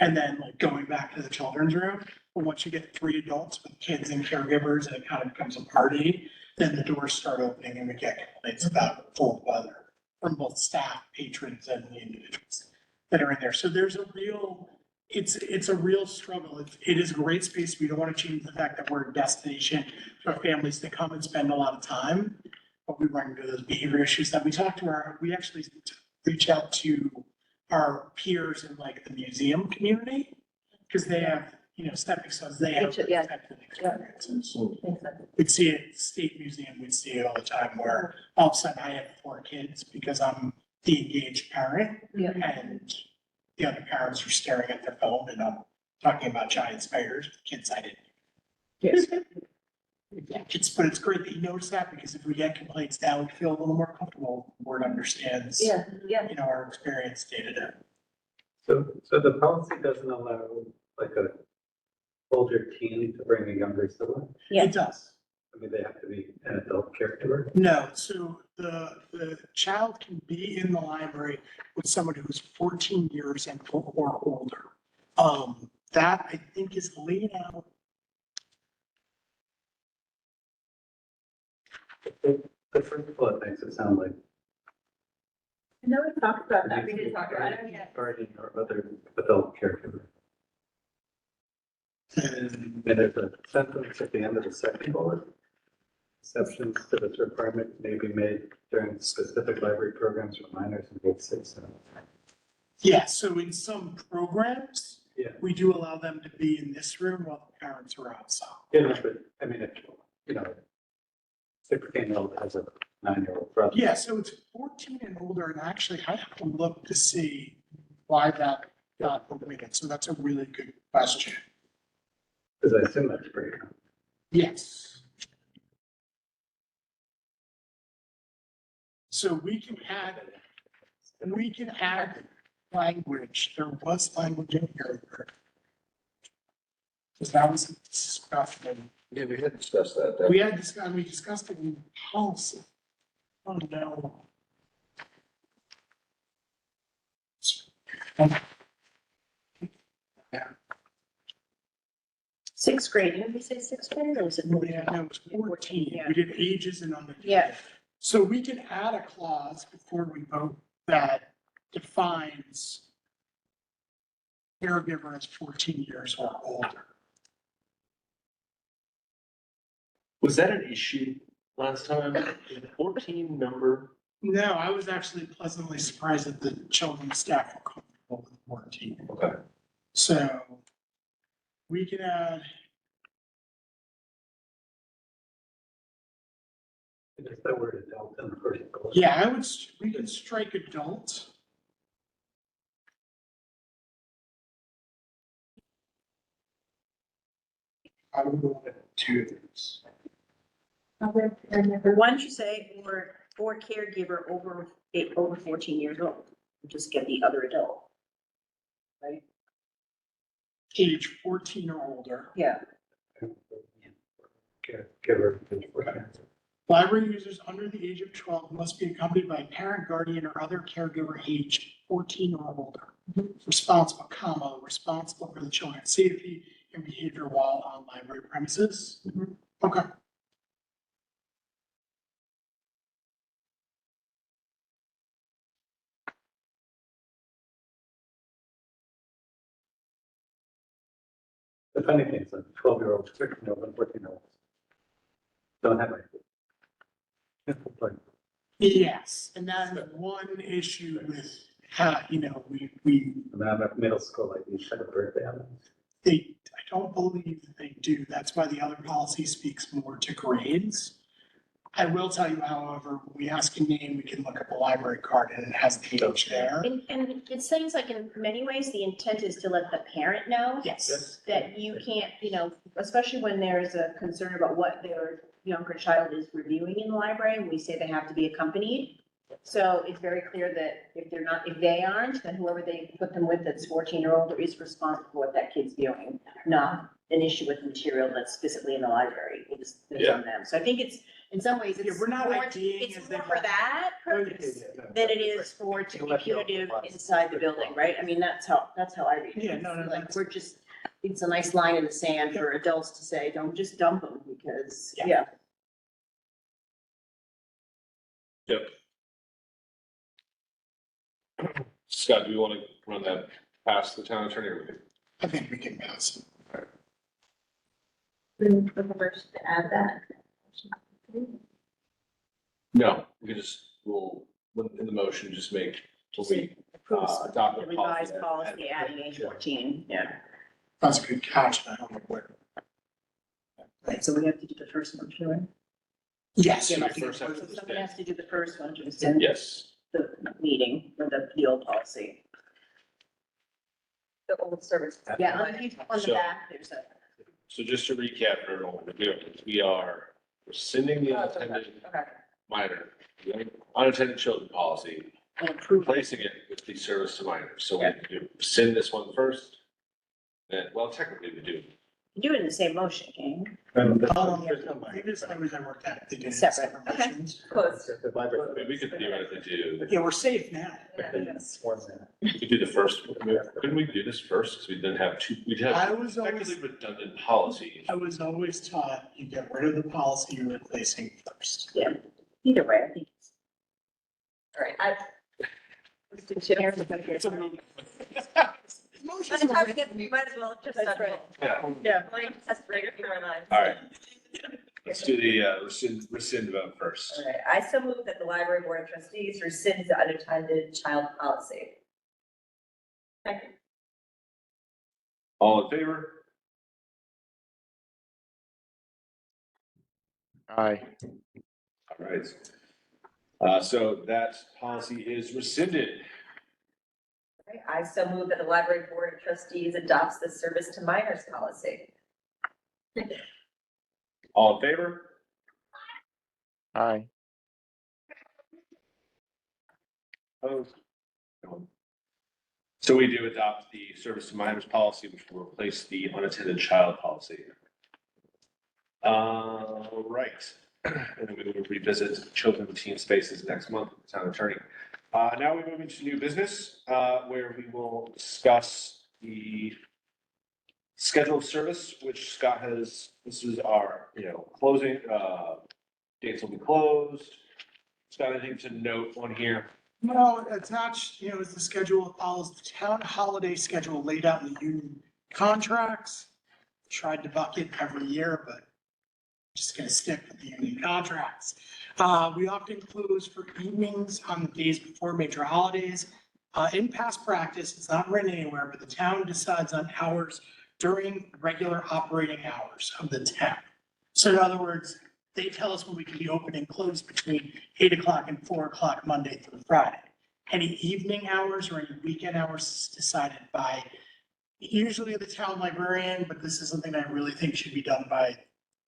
and then like going back to the children's room. But once you get 3 adults with kids and caregivers and it kind of becomes a party, then the doors start opening and we get complaints about cold weather from both staff, patrons, and the individuals that are in there. So there's a real It's a real struggle. It is a great space. We don't want to change the fact that we're a destination for families to come and spend a lot of time. But we run into those behavior issues that we talked to we actually reach out to our peers in like the museum community. Because they have, stepping stones, they have those Yeah. types of experiences. Makes sense. We'd see it at State Museum, we'd see it all the time where all of a sudden I have 4 kids because I'm the engaged parent. Yeah. And the other parents are staring at their phone and I'm talking about giant spiders, with kids I didn't. Yes. Yeah, but it's great that you notice that because if we get complaints now, we feel a little more comfortable. The board understands, Yeah. our experience day to day. So the policy doesn't allow like a older teen to bring a younger sibling? Yeah. It does. I mean, they have to be an adult caregiver? No, so the child can be in the library with someone who's 14 years and or older. That I think is laid out. The first bullet makes it sound like. No, we talked about that. We it needs to did be talk about it. Guardian or other adult caregiver. And there's a sentence at the end of the second bullet. Exceptions to this requirement may be made during specific library programs for minors in grade 6. Yeah, so in some programs, Yeah. we do allow them to be in this room while the parents are outside. Yeah, no, but I mean, if, 16-year-old has a 9-year-old brother. Yeah, so it's 14 and older, and actually I have to look to see why that got omitted. So that's a really good question. Because I assume that's pretty common. Yes. So we can add language. There was language in here. Because that was discussion. Yeah, we had discussed that. We discussed it in policy. Oh, no. Yeah, 6th grade, didn't we say 6th grade or was it? yeah, no, it was 14. Yeah. We did ages and under. Yeah. So we can add a clause before we vote that defines caregiver as 14 years or older. Was that an issue last time? Is the 14 number? No, I was actually pleasantly surprised that the children's staff were comfortable with 14. Okay. So we can add, Just that word adult in the first bullet. yeah, we can strike adult. I would go with 2 of these. Why don't you say, or caregiver over 14 years old, just get the other adult. Right? Age 14 or older. Yeah. Caregiver. Library users under the age of 12 must be accompanied by a parent, guardian, or other caregiver aged 14 or older. Responsible for the children's safety and behavior while on library premises. Okay. The funny thing is, like 12-year-olds, 13-year-olds, and 14-year-olds don't have it. Like, Yes, and that is one issue with, we, I'm at middle school, like, you should have birthday on them. I don't believe that they do. That's why the other policy speaks more to grades. I will tell you, however, when we ask a name, we can look at the library card and it has the age there. And it seems like in many ways, the intent is to let the parent know. Yes. That you can't, especially when there's a concern about what their younger child is reviewing in the library, and we say they have to be accompanied. So it's very clear that if they aren't, then whoever they put them with that's 14 or older is responsible for what that kid's viewing, not an issue with material that's specifically in the library. It's on them. So I think it's, in some ways, Yeah, it's we're not more, IDing it's as they more for walk. that purpose than it is for to be punitive inside the building, right? I mean, that's how I read it. Yeah, no, Like, that's- we're just, it's a nice line in the sand for adults to say, don't just dump them because, Yeah. yeah. Yep. Scott, do you want to run that past the town attorney? I think we can pass. First to add that. No, we can just, we'll, in the motion, just make, we adopt The the revised policy. policy adding age 14, yeah. That's a good catch. I don't know where. Right, so we have to do the first one, sure. Yes. Yeah, you the have to first get have both to of them. Someone has to do the first one to rescind Yes, the meeting for the old policy. The old service. Yeah, on the So- back, there's a, so just to recap for everyone, what we're doing is we are rescinding the unattended Okay. minor, the unattended children policy, an improvement. replacing it with the service to minors. So we have to rescind this one first. Then, well, technically we do. You do it in the same motion, can you? Previously, we never worked out. They did Separate, okay. motions. Close. The library. I mean, we could theoretically do, Yeah, we're safe now. we could do the first, couldn't we do this first? Because we didn't have two, we'd have I was always, effectively redundant policy. I was always taught you get rid of the policy you're replacing first. Either way, I think. All right, let's do two. It's a move. Motion. By the time we get, we might as well just. That's right. Yeah, Yeah. That's bigger for our lives. all right. Let's do the rescind vote first. All right, I so move that the library board of trustees rescinds the unattended child policy. Second. All in favor? Aye. All right. So that policy is rescinded. Right, I so move that the library board of trustees adopts the service to minors policy. All in favor? Aye. Opposed? No. So we do adopt the service to minors policy, which will replace the unattended child policy. Right. And then we will revisit children with teen spaces next month with the town attorney. Now we move into new business, where we will discuss the schedule of service, which Scott has, this is our, closing, dates will be closed. Scott, anything to note on here? No, attached, is the schedule that follows the town holiday schedule laid out in the union contracts. Tried to buck it every year, but just gonna stick with the union contracts. We often close for evenings on the days before major holidays. In past practice, it's not written anywhere, but the town decides on hours during regular operating hours of the town. So in other words, they tell us when we can be open and closed between 8 o'clock and 4 o'clock Monday through Friday. Any evening hours or any weekend hours is decided by usually the town librarian, but this is something I really think should be done by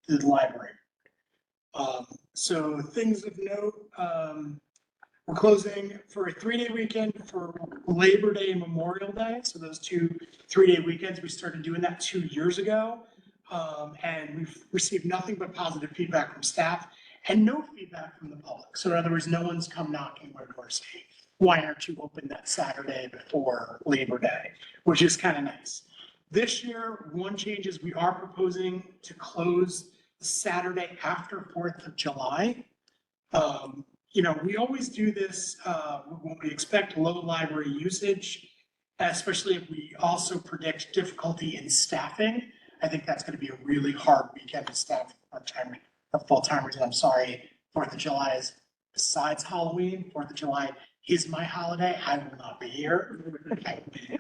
the library. So things of note, we're closing for a 3-day weekend for Labor Day and Memorial Day. So those 2 3-day weekends, we started doing that 2 years ago. And we've received nothing but positive feedback from staff and no feedback from the public. So in other words, no one's come knocking our door saying, why aren't you open that Saturday before Labor Day, which is kind of nice. This year, one change is we are proposing to close the Saturday after 4th of July. We always do this when we expect low library usage, especially if we also predict difficulty in staffing. I think that's going to be a really hard weekend to staff part-time, full-timers. I'm sorry, 4th of July is besides Halloween. 4th of July is my holiday. I will not be here.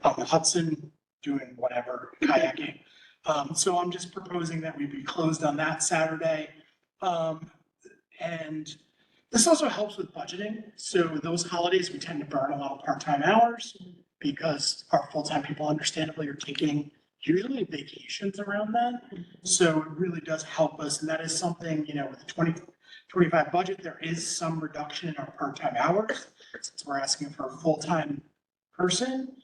On the Hudson doing whatever, kayaking. So I'm just proposing that we be closed on that Saturday. And this also helps with budgeting. So those holidays, we tend to burn a lot of part-time hours because our full-time people understandably are taking usually vacations around then. So it really does help us. And that is something, with the 2025 budget, there is some reduction in our part-time hours since we're asking for a full-time person.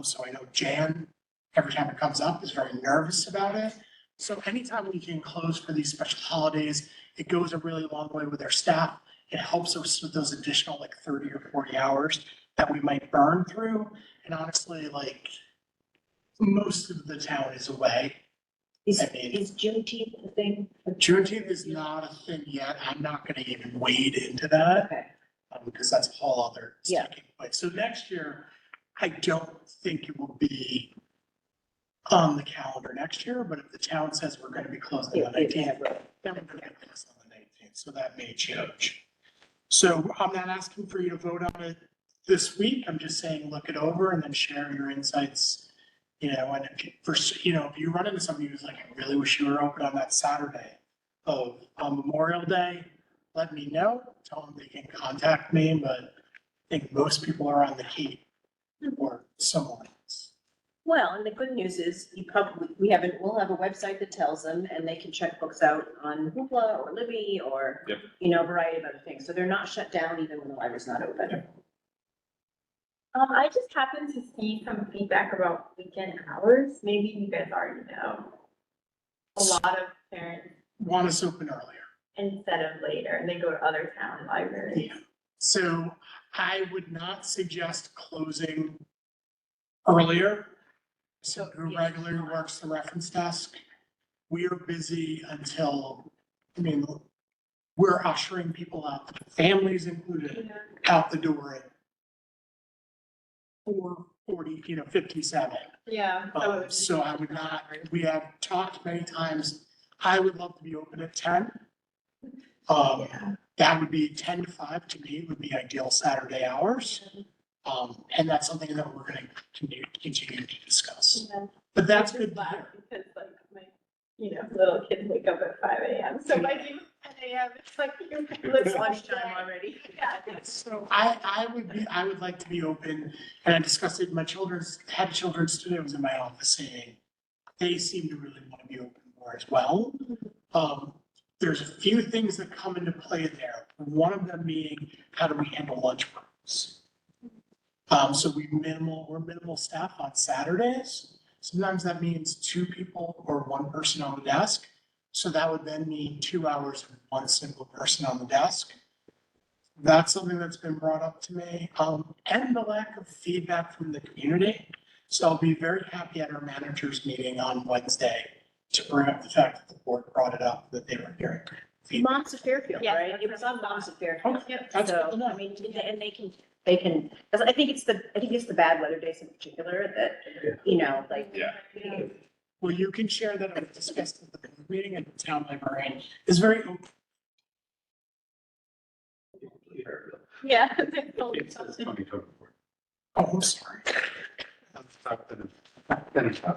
So I know Jan, every time it comes up, is very nervous about it. So anytime we can close for these special holidays, it goes a really long way with our staff. It helps us with those additional 30 or 40 hours that we might burn through. And honestly, most of the town is away. Is I mean- Juneteenth the thing? Juneteenth is not a thing yet. I'm not gonna even wade into that. Okay. Because that's a whole other Yeah. sticking point. So next year, I don't think it will be on the calendar next year, but if the town says we're gonna be closing on the 19th, then we're gonna be closed on the 19th, so that may change. So I'm not asking for you to vote on it this week, I'm just saying, look it over and then share your insights. You know, and if you, first, you know, if you run into somebody who's like, I really wish you were open on that Saturday of on Memorial Day, let me know, tell them they can contact me, but I think most people are on the Cape or someone else. Well, and the good news is we'll have a website that tells them and they can check books out on Hoopla or Libby or, Yep. you know, a variety of other things. So they're not shut down even when the library's not open. I just happened to see some feedback about weekend hours. Maybe you guys already know. A lot of parents Want us open earlier. instead of later, and they go to other town libraries. Yeah. So I would not suggest closing earlier. So who yes. regularly works the reference desk. We are busy until, I mean, we're ushering people out, families included, out the door at 4:40, 57. Yeah. So I would not, we have talked many times, I would love to be open at 10. That would be 10 to 5 to me would be ideal Saturday hours. And that's something that we're gonna continue to discuss. But that's good to hear. Because like my, little kids wake up at 5 a.m. So my game is 10 a.m. It's like It's lunchtime already. So I would like to be open, and I discussed it, my head of children's today was in my office saying, they seem to really want to be open more as well. There's a few things that come into play there, one of them being, how do we handle lunch breaks? So we're minimal staff on Saturdays. Sometimes that means 2 people or 1 person on the desk. So that would then mean 2 hours of 1 single person on the desk. That's something that's been brought up to me, and the lack of feedback from the community. So I'll be very happy at our managers meeting on Wednesday to bring up the fact that the board brought it up, that they were hearing feedback. Moms of Fairfield, Yeah, right? that's It was on Moms of Fairfield. Okay, that's good to So, know. I mean, and they can, because I think it's the bad weather days in particular that, like. Yeah. Well, you can share that it was discussed at the board meeting, and the town librarian is very open. Yeah. It says 2024. Oh, I'm sorry.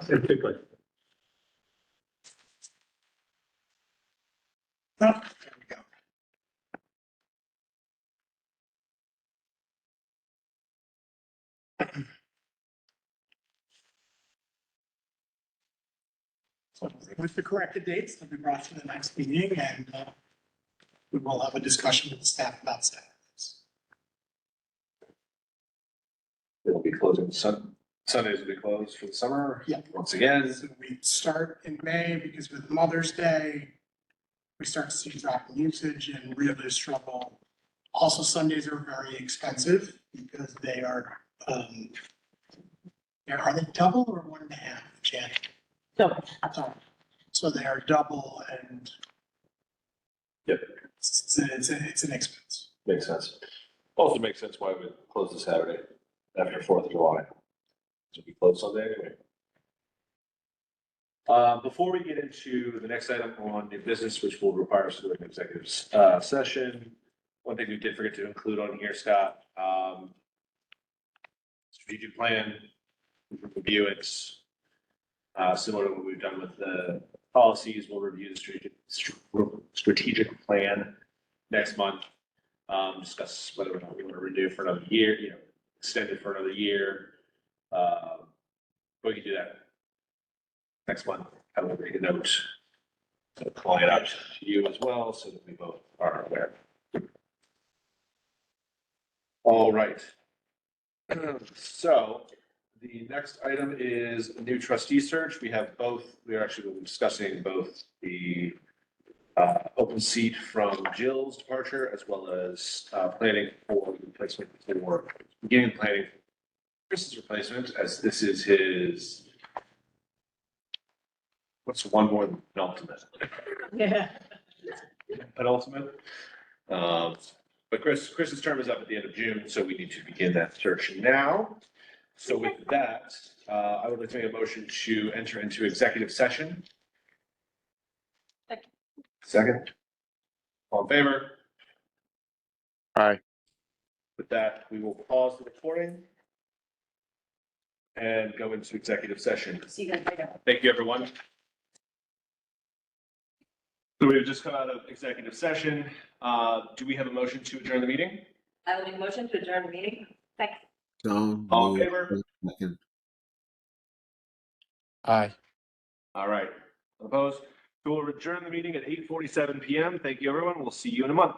Typically. Oh, there we go. So with the corrected dates, they'll be brought to the next meeting, and we will have a discussion with the staff about Saturdays. It'll be closing Sundays will be closed for the summer. Yeah. Once again. So we start in May because with Mother's Day, we start to see a drop in usage and really struggle. Also, Sundays are very expensive because they are they double or 1.5, Jan? So they are double and. Yep. It's an expense. Makes sense. Also makes sense why we close the Saturday after 4th of July. So we close Sunday anyway. Before we get into the next item on new business, which will require us to do an executive session, one thing we did forget to include on here, Scott, strategic plan, review it. Similar to what we've done with the policies, we'll review the strategic plan next month. Discuss whether or not we want to renew for another year, extend it for another year. We can do that next month. I will make a note. So calling it out to you as well, so that we both are aware. All right. So the next item is a new trustee search. We are actually discussing both the open seat from Jill's departure, as well as planning for the replacement beginning planning for Chris's replacement, as this is his, what's one more than penultimate? Yeah. Penultimate. But Chris's term is up at the end of June, so we need to begin that search now. So with that, I would like to make a motion to enter into executive session. Second. Second. All in favor? Aye. With that, we will pause the recording and go into executive session. See you guys later. Thank you, everyone. So we've just come out of executive session. Do we have a motion to adjourn the meeting? I will make a motion to adjourn the meeting. Thanks. So. All in favor? Second. Aye. All right. Opposed? So we'll adjourn the meeting at 8:47 PM. Thank you, everyone. We'll see you in a month.